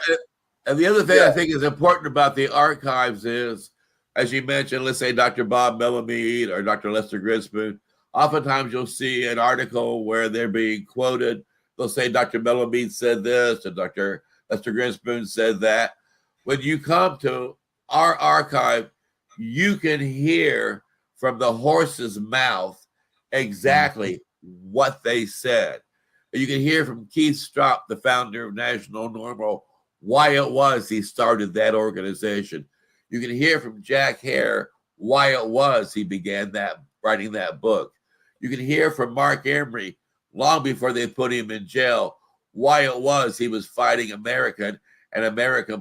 And the other thing I think is important about the archives is, as you mentioned, let's say Dr. Bob Melamed or Dr. Lester Grinspoon, oftentimes you'll see an article where they're being quoted. They'll say Dr. Melamed said this and Dr. Lester Grinspoon said that. When you come to our archive, you can hear from the horse's mouth exactly what they said. You can hear from Keith Stroup, the founder of National Normal, why it was he started that organization. You can hear from Jack Hare why it was he began writing that book. You can hear from Mark Emery long before they put him in jail why it was he was fighting American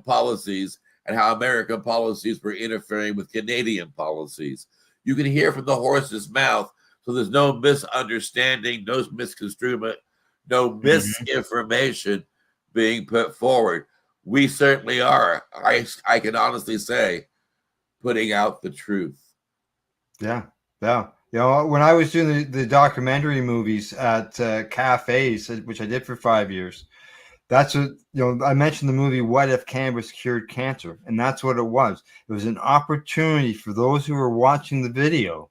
policies and how American policies were interfering with Canadian policies. You can hear from the horse's mouth, so there's no misunderstanding, no misconstruement, no misinformation being put forward. We certainly are, I can honestly say, putting out the truth. Yeah. When I was doing the documentary movies at cafes, which I did for 5 years, that's what, I mentioned the movie What If Cannabis Cured Cancer? And that's what it was. It was an opportunity for those who were watching the video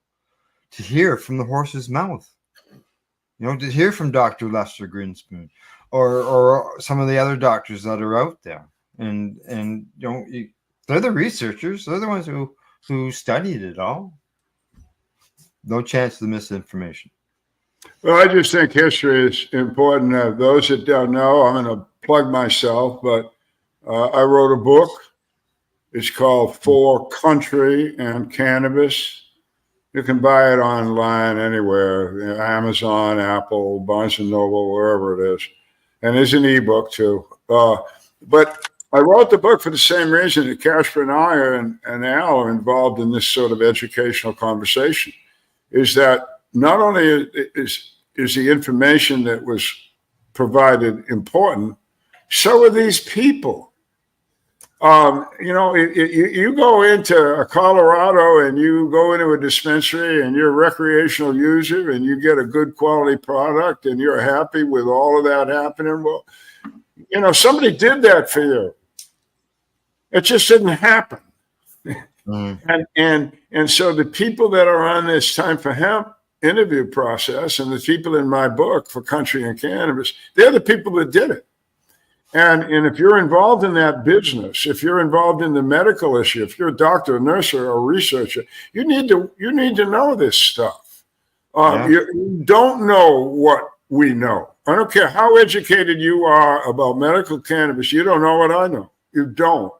to hear from the horse's mouth, to hear from Dr. Lester Grinspoon or some of the other doctors that are out there. And they're the researchers. They're the ones who studied it all. No chance of the misinformation. Well, I just think history is important. Those that don't know, I'm going to plug myself, but I wrote a book. It's called For Country and Cannabis. You can buy it online anywhere, Amazon, Apple, Barnes & Noble, wherever it is. And there's an ebook too. But I wrote the book for the same reason that Casper and I and Al are involved in this sort of educational conversation, is that not only is the information that was provided important, so are these people. You go into Colorado and you go into a dispensary and you're a recreational user and you get a good quality product and you're happy with all of that happening. Well, somebody did that for you. It just didn't happen. And so the people that are on this Time for Hemp interview process and the people in my book For Country and Cannabis, they're the people that did it. And if you're involved in that business, if you're involved in the medical issue, if you're a doctor, a nurse, or a researcher, you need to know this stuff. You don't know what we know. I don't care how educated you are about medical cannabis. You don't know what I know. You don't.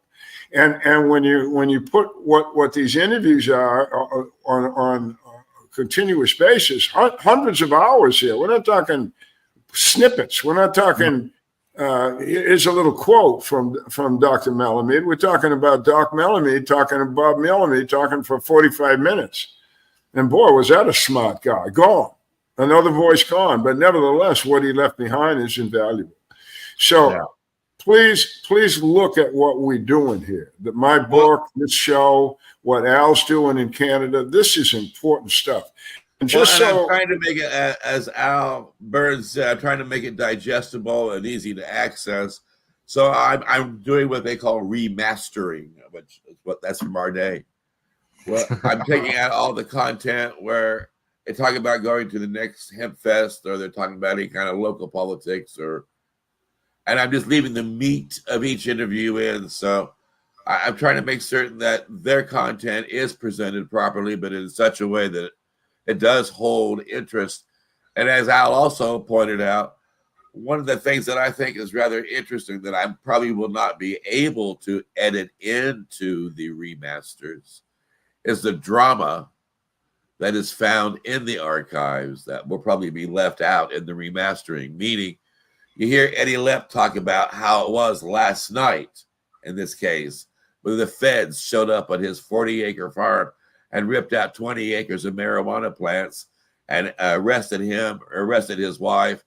And when you put what these interviews are on a continuous basis, hundreds of hours here. We're not talking snippets. We're not talking. Here's a little quote from Dr. Melamed. We're talking about Doc Melamed talking to Bob Melamed talking for 45 minutes. And boy, was that a smart guy. Gone. Another voice gone. But nevertheless, what he left behind is invaluable. So please look at what we're doing here. That my book, this show, what Al's doing in Canada, this is important stuff. And just I'm trying to make it, as Al Burns said, I'm trying to make it digestible and easy to access. So I'm doing what they call remastering, which is that's from our day. Well, I'm taking out all the content where they talk about going to the next Hemp Fest, or they're talking about any kind of local politics, and I'm just leaving the meat of each interview in. So I'm trying to make certain that their content is presented properly, but in such a way that it does hold interest. And as Al also pointed out, one of the things that I think is rather interesting that I probably will not be able to edit into the remasters is the drama that is found in the archives that will probably be left out in the remastering. Meaning, you hear Eddie Lepp talk about how it was last night, in this case, where the feds showed up on his 40-acre farm and ripped out 20 acres of marijuana plants and arrested his wife,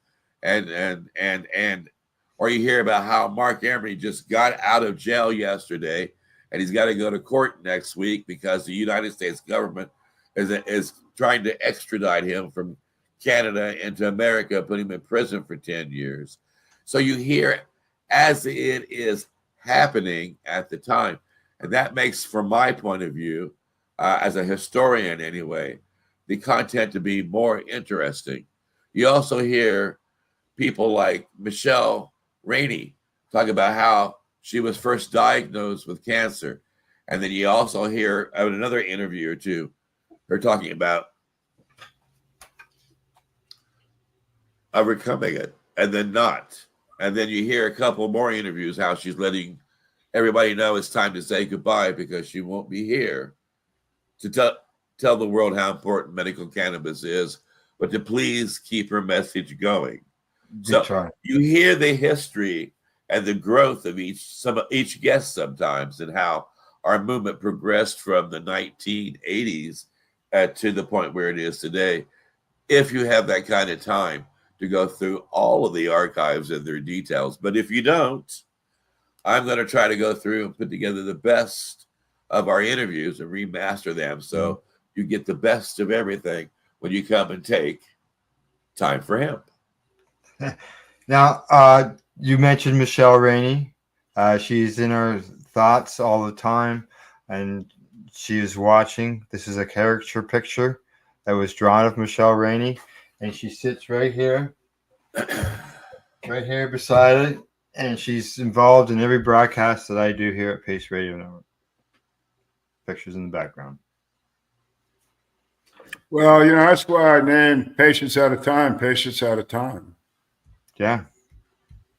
or you hear about how Mark Emery just got out of jail yesterday, and he's got to go to court next week because the United States government is trying to extradite him from Canada into America, put him in prison for 10 years. So you hear as it is happening at the time. And that makes, from my point of view, as a historian anyway, the content to be more interesting. You also hear people like Michelle Rainey talk about how she was first diagnosed with cancer. And then you also hear another interview or two, her talking about overcoming it and then not. And then you hear a couple more interviews how she's letting everybody know it's time to say goodbye because she won't be here to tell the world how important medical cannabis is, but to please keep her message going. So you hear the history and the growth of each guest sometimes, and how our movement progressed from the 1980s to the point where it is today. If you have that kind of time to go through all of the archives and their details. But if you don't, I'm going to try to go through and put together the best of our interviews and remaster them so you get the best of everything when you come and take Time for Hemp. Now, you mentioned Michelle Rainey. She's in our thoughts all the time, and she is watching. This is a caricature picture that was drawn of Michelle Rainey, and she sits right here beside it, and she's involved in every broadcast that I do here at Pace Radio Network. Pictures in the background. Well, that's why I named Patients at a Time, Patients at a Time. Yeah.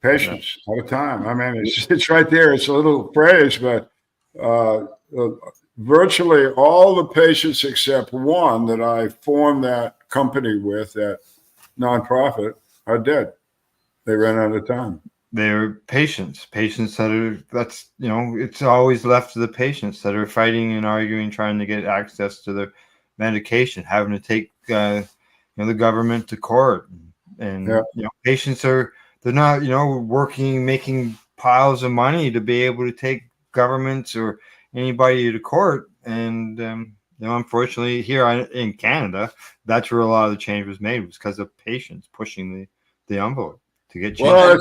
Patients at a time. I mean, it's right there. It's a little phrase, but virtually all the patients except one that I formed that company with, that nonprofit, are dead. They ran out of time. They're patients that are, it's always left to the patients that are fighting and arguing, trying to get access to their medication, having to take, the government to court. And, patients they're not, working, making piles of money to be able to take governments or anybody to court. And, unfortunately here in Canada, that's where a lot of the change was made, was because of patients pushing the envelope to get change. Well,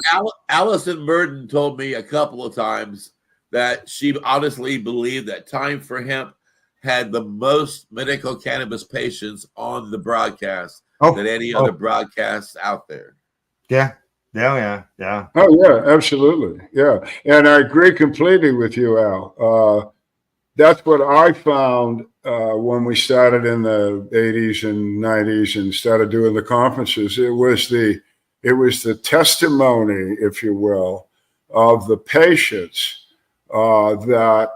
Allison Burden told me a couple of times that she honestly believed that Time for Hemp had the most medical cannabis patients on the broadcast than any other broadcasts out there. Yeah. Yeah. Oh, yeah, absolutely. Yeah. And I agree completely with you, Al. That's what I found when we started in the 80s and 90s and started doing the conferences. It was the testimony, if you will, of the patients that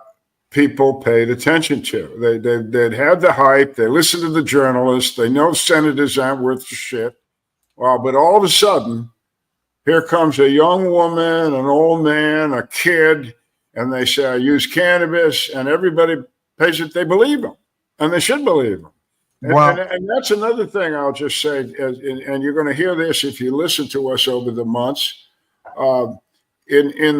people paid attention to. They'd had the hype. They listened to the journalists. They know senators aren't worth the shit. But all of a sudden, here comes a young woman, an old man, a kid, and they say, I use cannabis, and everybody pays it. They believe them, and they should believe them. And that's another thing I'll just say, and you're going to hear this if you listen to us over the months. in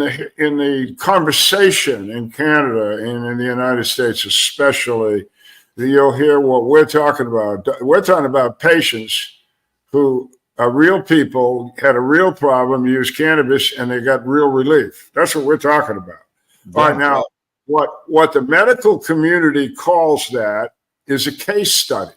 the conversation in Canada and in the United States especially, you'll hear what we're talking about. We're talking about patients who are real people, had a real problem, used cannabis, and they got real relief. That's what we're talking about. All right, now, what the medical community calls that is a case study.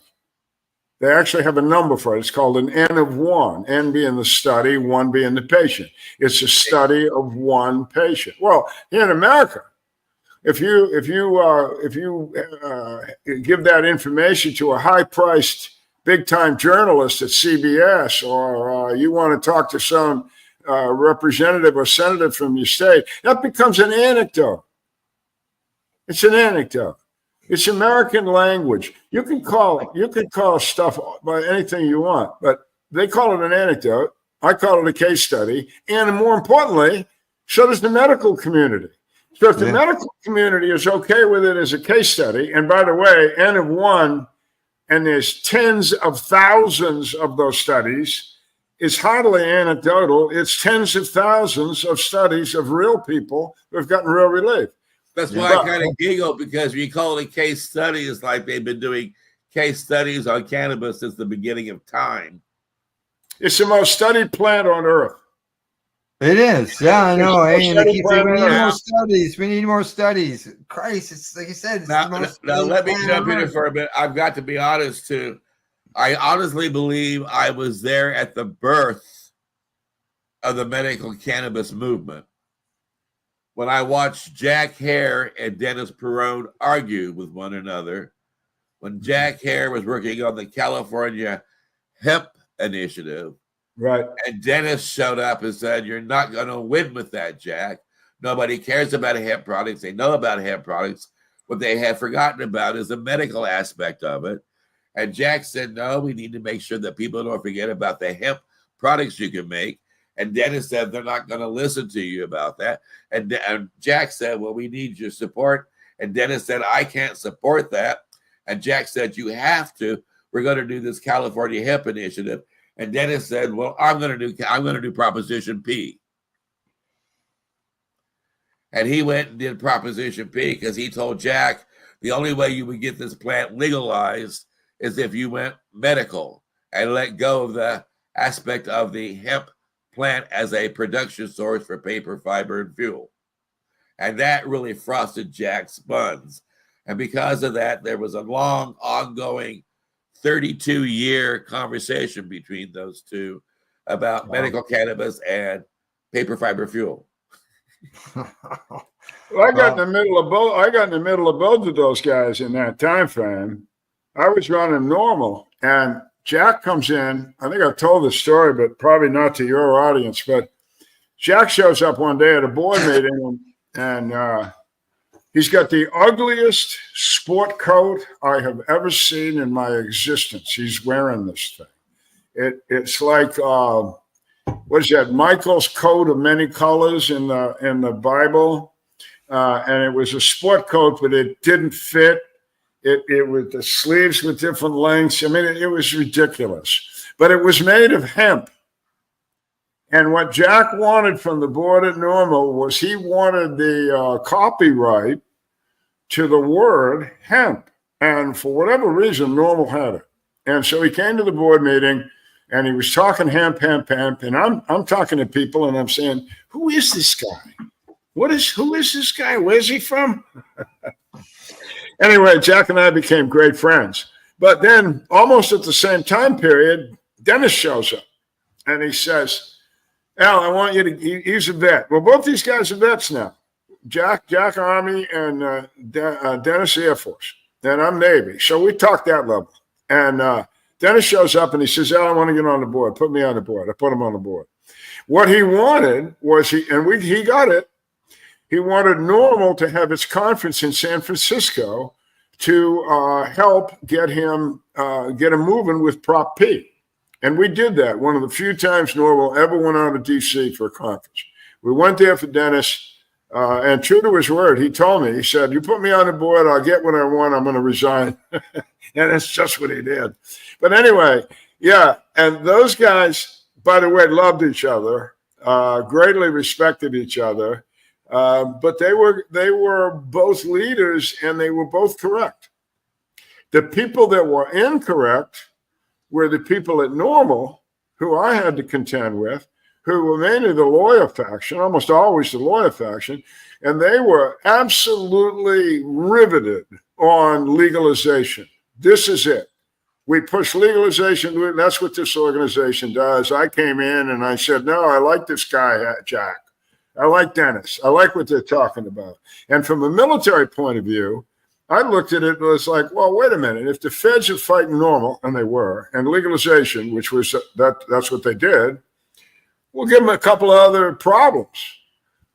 They actually have a number for it. It's called an N of 1, N being the study, 1 being the patient. It's a study of one patient. Well, here in America, if you give that information to a high-priced, big-time journalist at CBS, or you want to talk to some representative or senator from your state, that becomes an anecdote. It's an anecdote. It's American language. You can call stuff by anything you want, but they call it an anecdote. I call it a case study, and more importantly, so does the medical community. So if the medical community is okay with it as a case study, and by the way, N of 1, and there's tens of thousands of those studies, it's hardly anecdotal. It's tens of thousands of studies of real people who have gotten real relief. That's why I kind of giggle, because when you call it a case study, it's like they've been doing case studies on cannabis since the beginning of time. It's the most studied plant on earth. It is. Yeah, I know. Hey, they keep saying, we need more studies. We need more studies. Christ, it's like you said. It's now let me jump in for a bit. I've got to be honest, too. I honestly believe I was there at the birth of the medical cannabis movement. When I watched Jack Hare and Dennis Perrone argue with one another, when Jack Hare was working on the California hemp initiative, right? And Dennis showed up and said, "You're not going to win with that, Jack. Nobody cares about hemp products. They know about hemp products. What they have forgotten about is the medical aspect of it." And Jack said, "No, we need to make sure that people don't forget about the hemp products you can make." And Dennis said, "They're not going to listen to you about that." And Jack said, "Well, we need your support." And Dennis said, "I can't support that." And Jack said, "You have to. We're going to do this California hemp initiative." And Dennis said, "Well, I'm going to do Proposition P." And he went and did Proposition P because he told Jack the only way you would get this plant legalized is if you went medical and let go of the aspect of the hemp plant as a production source for paper, fiber, and fuel. And that really frosted Jack's buns. And because of that, there was a long, ongoing 32-year conversation between those two about medical cannabis and paper, fiber, fuel. Well, I got in the middle of both. I got in the middle of both of those guys in that time frame. I was running Normal, and Jack comes in. I think I've told this story, but probably not to your audience. But Jack shows up one day at a board meeting, and he's got the ugliest sport coat I have ever seen in my existence. He's wearing this thing. It's like what is that? Michael's coat of many colors in the Bible, and it was a sport coat, but it didn't fit. It was the sleeves with different lengths. I mean, it was ridiculous, but it was made of hemp. And what Jack wanted from the board at Normal was he wanted the copyright to the word hemp. And for whatever reason, Normal had it. And so he came to the board meeting and he was talking hemp. And I'm talking to people and I'm saying, who is this guy? Who is this guy? Where's he from? Anyway, Jack and I became great friends. But then almost at the same time period, Dennis shows up and he says, "Al, I want you to," he's a vet. Well, both these guys are vets now. Jack Army and Dennis Air Force. And I'm Navy. So we talked that level. And Dennis shows up and he says, "Al, I want to get on the board. Put me on the board." I put him on the board. What he wanted was he got it. He wanted Normal to have its conference in San Francisco to help get him moving with Prop P. And we did that. One of the few times Normal ever went out of D.C. for a conference. We went there for Dennis, and true to his word, he told me, he said, "You put me on the board, I'll get what I want, I'm going to resign." And that's just what he did. But anyway, yeah, and those guys, by the way, loved each other. greatly respected each other, but they were both leaders and they were both correct. The people that were incorrect were the people at Normal, who I had to contend with, who were mainly the lawyer faction, almost always the lawyer faction, and they were absolutely riveted on legalization. This is it. We push legalization. That's what this organization does. I came in and I said, no, I like this guy, Jack. I like Dennis. I like what they're talking about. And from a military point of view, I looked at it and was like, well, wait a minute. If the feds are fighting Normal, and they were, and legalization, which was that's what they did, we'll give them a couple of other problems.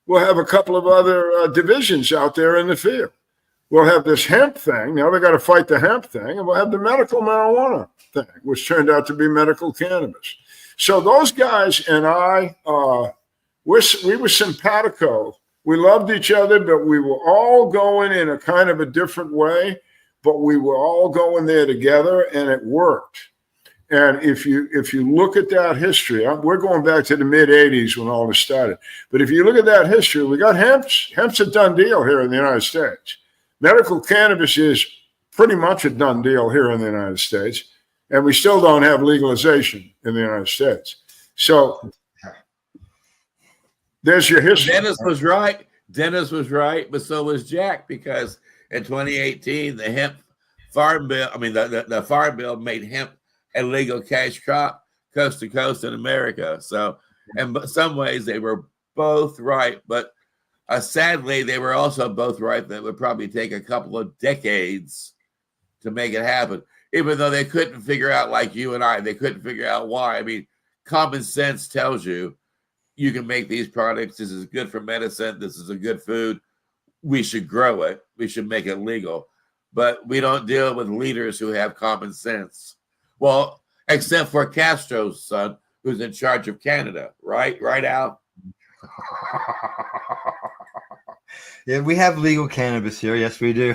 We'll have a couple of other divisions out there in the field. We'll have this hemp thing. Now they got to fight the hemp thing, and we'll have the medical marijuana thing, which turned out to be medical cannabis. So those guys and I, we were simpatico. We loved each other, but we were all going in a kind of a different way, but we were all going there together, and it worked. And if you look at that history, we're going back to the mid 80s when all this started. But if you look at that history, we got hemp's a done deal here in the United States. Medical cannabis is pretty much a done deal here in the United States, and we still don't have legalization in the United States. So there's your history. Dennis was right. Dennis was right, but so was Jack, because in 2018, the hemp farm bill, the farm bill made hemp a legal cash crop coast to coast in America. So in some ways they were both right, but sadly, they were also both right that it would probably take a couple of decades to make it happen, even though they couldn't figure out, like you and I, they couldn't figure out why. I mean, common sense tells you can make these products. This is good for medicine. This is a good food. We should grow it. We should make it legal. But we don't deal with leaders who have common sense. Well, except for Castro's son, who's in charge of Canada, right? Right, Al? Yeah, we have legal cannabis here. Yes, we do.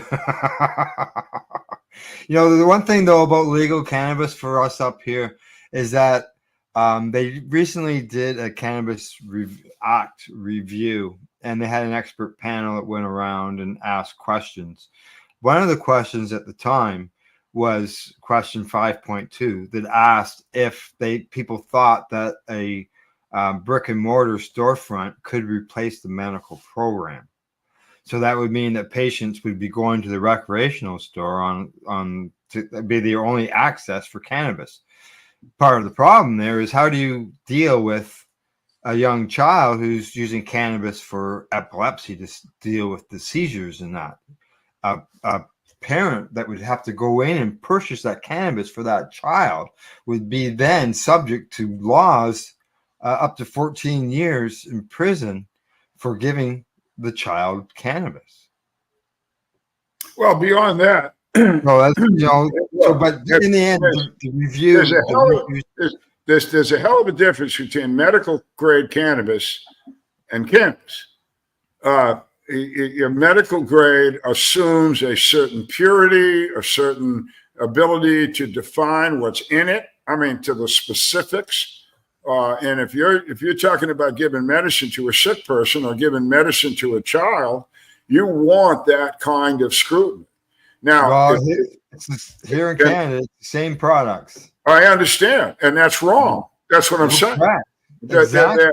The one thing, though, about legal cannabis for us up here is that they recently did a Cannabis Act review, and they had an expert panel that went around and asked questions. One of the questions at the time was question 5.2 that asked if people thought that a brick and mortar storefront could replace the medical program. So that would mean that patients would be going to the recreational store to be their only access for cannabis. Part of the problem there is, how do you deal with a young child who's using cannabis for epilepsy to deal with the seizures and that? A parent that would have to go in and purchase that cannabis for that child would be then subject to laws up to 14 years in prison for giving the child cannabis. Well, beyond that, no, that's, but in the end, the review. There's a hell of a difference between medical grade cannabis and cannabis. Your medical grade assumes a certain purity, a certain ability to define what's in it. I mean, to the specifics. And if you're talking about giving medicine to a sick person or giving medicine to a child, you want that kind of scrutiny. Now, here in Canada, it's the same products. I understand, and that's wrong. That's what I'm saying. Exactly.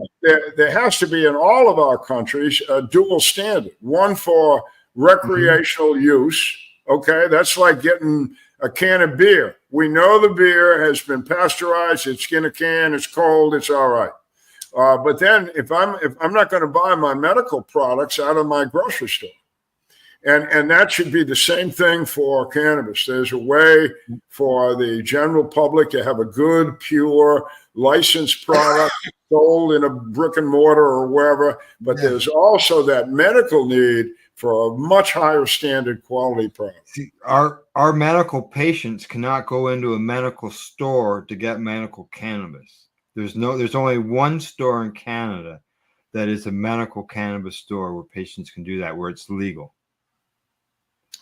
There has to be in all of our countries a dual standard, one for recreational use. Okay, that's like getting a can of beer. We know the beer has been pasteurized. It's in a can. It's cold. It's all right. But then if I'm not going to buy my medical products out of my grocery store, and that should be the same thing for cannabis. There's a way for the general public to have a good, pure, licensed product sold in a brick and mortar or wherever. But there's also that medical need for a much higher standard quality product. See, our medical patients cannot go into a medical store to get medical cannabis. There's only one store in Canada that is a medical cannabis store where patients can do that, where it's legal.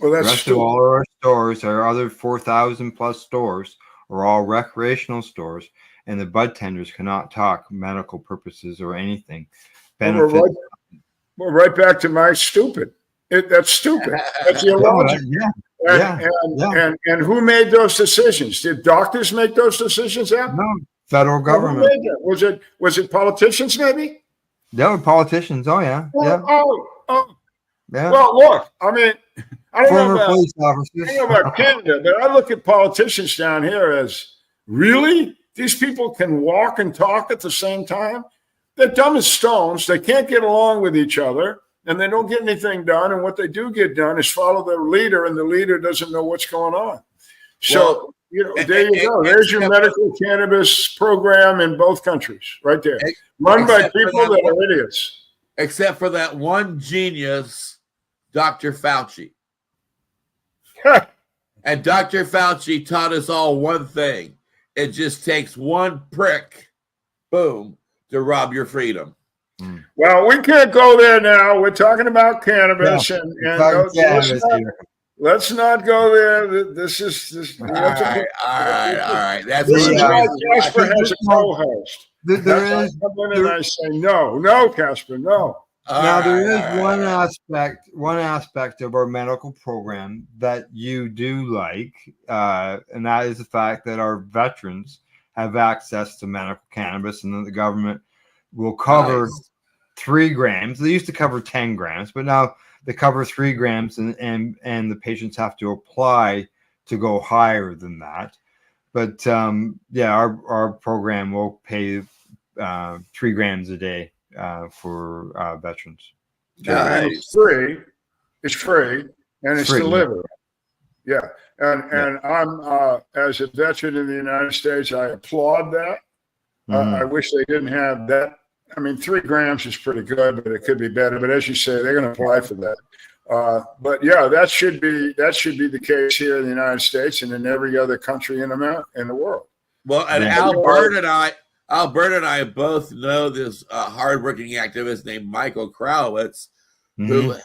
Well, that's the rest of all our stores, our other 4,000 plus stores, are all recreational stores, and the bud tenders cannot talk medical purposes or anything. Well, Benefits. we're right back to my stupid. That's stupid. That's illogical. And who made those decisions? Did doctors make those decisions? No, federal government. Who made that? Was it politicians? Maybe. They were politicians. Oh yeah, yeah. Yeah. Well, look. I mean, I don't Former know police officers. about Canada, but I look at politicians down here as really these people can walk and talk at the same time. They're dumb as stones. They can't get along with each other, and they don't get anything done. And what they do get done is follow their leader, and the leader doesn't know what's going on. So, there you go. There's your medical cannabis program in both countries, right there, run by people that are idiots. Except for that one genius, Dr. Fauci. And Dr. Fauci taught us all one thing. It just takes one prick, boom, to rob your freedom. Well, we can't go there now. We're talking about cannabis, let's not go there. This is all right. That's this is why Casper think has a co-host. There is. And I say no, Casper, no. Now there is one aspect of our medical program that you do like, and that is the fact that our veterans have access to medical cannabis, and that the government will cover 3 grams. They used to cover 10 grams, but now they cover 3 grams, and the patients have to apply to go higher than that. But our program will pay 3 grams a day for veterans. It's free. It's free, and it's delivered. Yeah, and I'm as a veteran in the United States, I applaud that. I wish they didn't have that. I mean, 3 grams is pretty good, but it could be better. But as you say, they're going to apply for that. But yeah, that should be the case here in the United States and in every other country in the world. Well, and Albert and I both know this hardworking activist named Michael Krowitz, who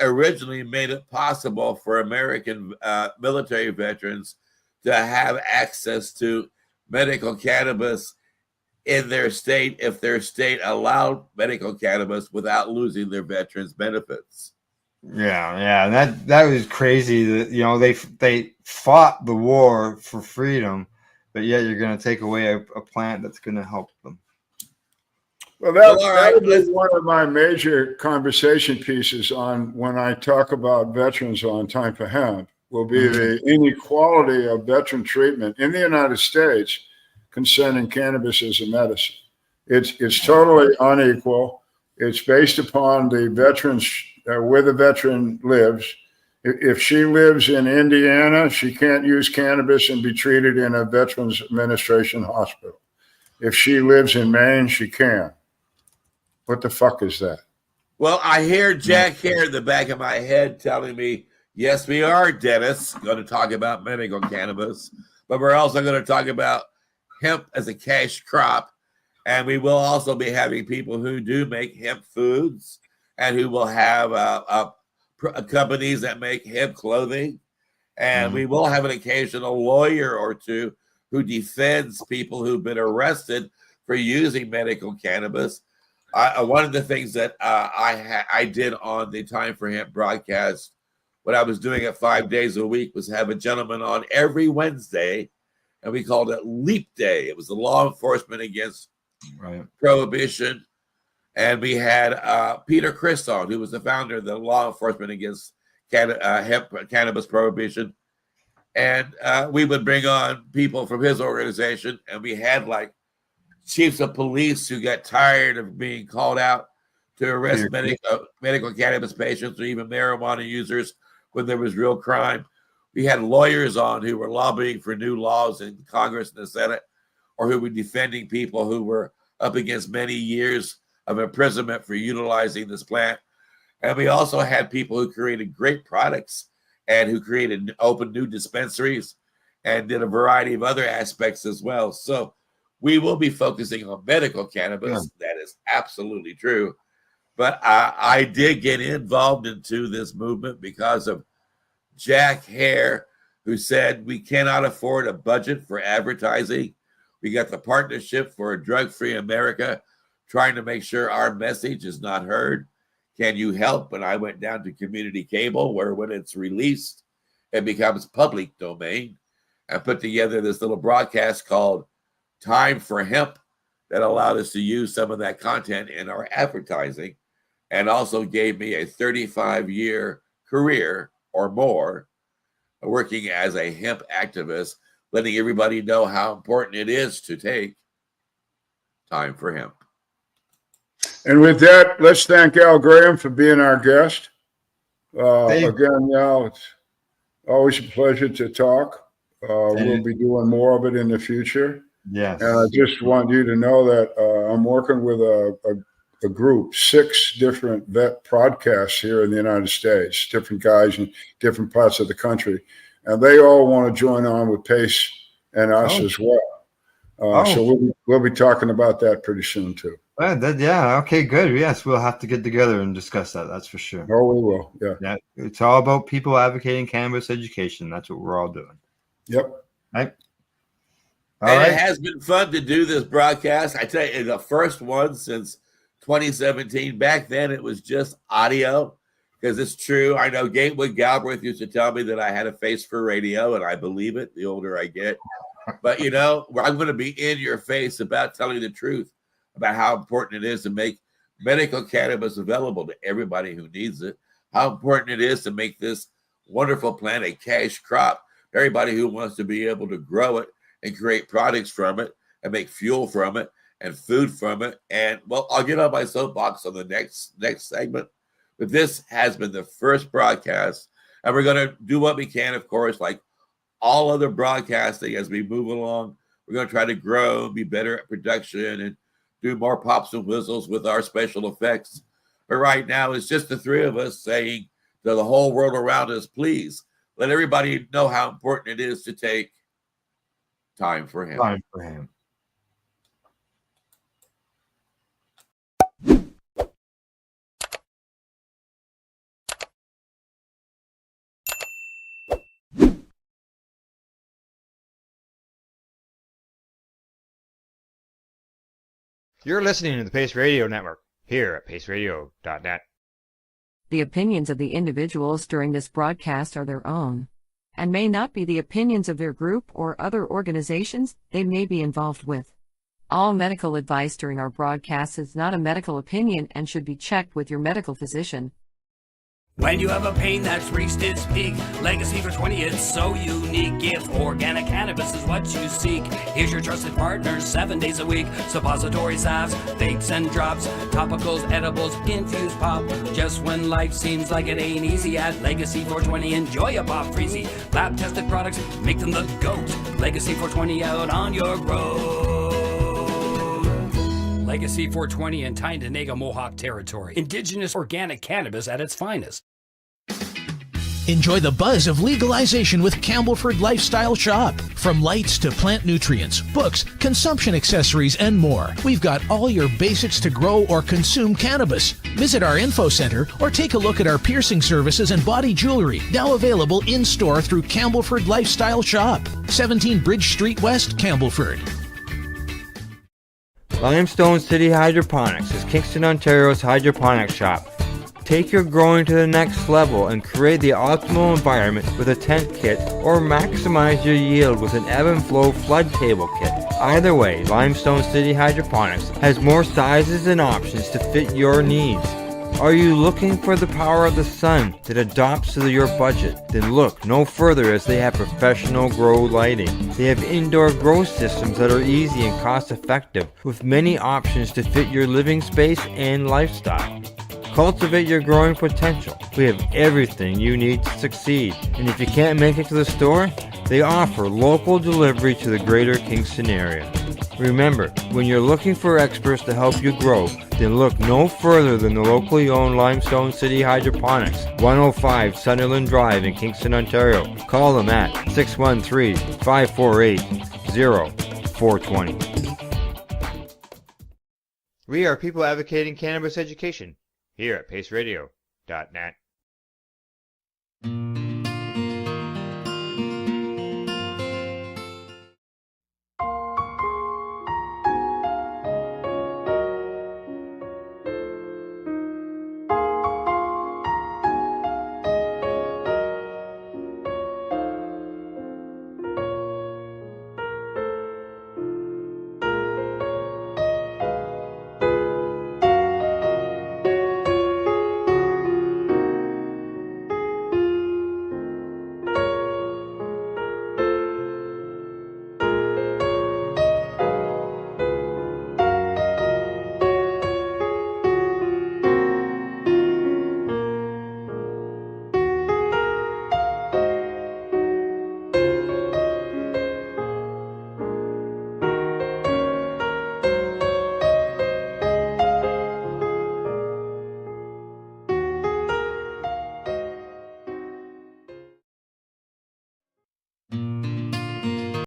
originally made it possible for American military veterans to have access to medical cannabis in their state if their state allowed medical cannabis without losing their veterans benefits. Yeah, that was crazy. That they fought the war for freedom, but yet you're going to take away a plant that's going to help them. Well, that would be one of my major conversation pieces on when I talk about veterans on Time for Hemp, will be the inequality of veteran treatment in the United States concerning cannabis as a medicine. It's totally unequal. It's based upon the veterans, where the veteran lives. If she lives in Indiana, she can't use cannabis and be treated in a Veterans Administration hospital. If she lives in Maine, she can. What the fuck is that? Well, I hear Jack here in the back of my head telling me, yes, we are, Dennis, going to talk about medical cannabis, but we're also going to talk about hemp as a cash crop. And we will also be having people who do make hemp foods and who will have companies that make hemp clothing. And we will have an occasional lawyer or two who defends people who've been arrested for using medical cannabis. One of the things that I did on the Time for Hemp broadcast, what I was doing it 5 days a week, was have a gentleman on every Wednesday, and we called it Leap Day. It was the law enforcement against prohibition. And we had Peter Chris on, who was the founder of the law enforcement against hemp cannabis prohibition. And we would bring on people from his organization, and we had like chiefs of police who got tired of being called out to arrest medical cannabis patients or even marijuana users when there was real crime. We had lawyers on who were lobbying for new laws in Congress and the Senate, or who were defending people who were up against many years of imprisonment for utilizing this plant. And we also had people who created great products and who opened new dispensaries and did a variety of other aspects as well. So we will be focusing on medical cannabis. That is absolutely true. But I did get involved into this movement because of Jack Hare, who said we cannot afford a budget for advertising. We got the Partnership for a Drug-Free America, trying to make sure our message is not heard. Can you help? And I went down to community cable, where when it's released, it becomes public domain. I put together this little broadcast called Time for Hemp that allowed us to use some of that content in our advertising, and also gave me a 35-year career or more working as a hemp activist, letting everybody know how important it is to take time for hemp. And with that, let's thank Al Graham for being our guest. Thank you. Again, Al, it's always a pleasure to talk. We'll be doing more of it in the future. Yes. And I just want you to know that I'm working with a group, 6 different vet podcasts here in the United States, different guys in different parts of the country. And they all want to join on with Pace and us as well. So we'll be talking about that pretty soon too. Yeah. Okay, good. Yes, we'll have to get together and discuss that. That's for sure. Oh, we will. Yeah. Yeah. It's all about people advocating cannabis education. That's what we're all doing. Yep. Right. It has been fun to do this broadcast. I tell you, the first one since 2017. Back then, it was just audio, because it's true. I know Gatewood Galbraith used to tell me that I had a face for radio, and I believe it the older I get. But, you know, I'm going to be in your face about telling the truth about how important it is to make medical cannabis available to everybody who needs it, how important it is to make this wonderful plant a cash crop, everybody who wants to be able to grow it and create products from it and make fuel from it and food from it. And, well, I'll get on my soapbox on the next segment. But this has been the first broadcast, and we're going to do what we can, of course, like all other broadcasting as we move along. We're going to try to grow, be better at production, and do more pops and whistles with our special effects. But right now, it's just the 3 of us saying to the whole world around us, please let everybody know how important it is to take time for him. Time for him. You're listening to the Pace Radio Network here at paceradio.net. The opinions of the individuals during this broadcast are their own, and may not be the opinions of their group or other organizations they may be involved with. All medical advice during our broadcast is not a medical opinion and should be checked with your medical physician. When you have a pain that's reached its peak, Legacy for 20, it's so unique. If organic cannabis is what you seek, here's your trusted partners 7 days a week. Suppository salves, vapes and drops, topicals, edibles, infused pop. Just when life seems like it ain't easy, at Legacy 420, enjoy a pop freezy. Lab tested products, make them the GOAT. Legacy 420 out on your road. Legacy 420 in Tyndonega Mohawk territory. Indigenous organic cannabis at its finest. Enjoy the buzz of legalization with Campbellford Lifestyle Shop. From lights to plant nutrients, books, consumption accessories, and more, we've got all your basics to grow or consume cannabis. Visit our info center or take a look at our piercing services and body jewelry, now available in-store through Campbellford Lifestyle Shop, 17 Bridge Street West, Campbellford. Limestone City Hydroponics is Kingston, Ontario's hydroponics shop. Take your growing to the next level and create the optimal environment with a tent kit, or maximize your yield with an ebb and flow flood table kit. Either way, Limestone City Hydroponics has more sizes and options to fit your needs. Are you looking for the power of the sun that adapts to your budget? Then look no further, as they have professional grow lighting. They have indoor grow systems that are easy and cost effective, with many options to fit your living space and lifestyle. Cultivate your growing potential. We have everything you need to succeed. And if you can't make it to the store, they offer local delivery to the greater Kingston area. Remember, when you're looking for experts to help you grow, then look no further than the locally owned Limestone City Hydroponics, 105 Sunderland Drive in Kingston, Ontario. Call them at 613-548-0420. We are people advocating cannabis education here at paceradio.net.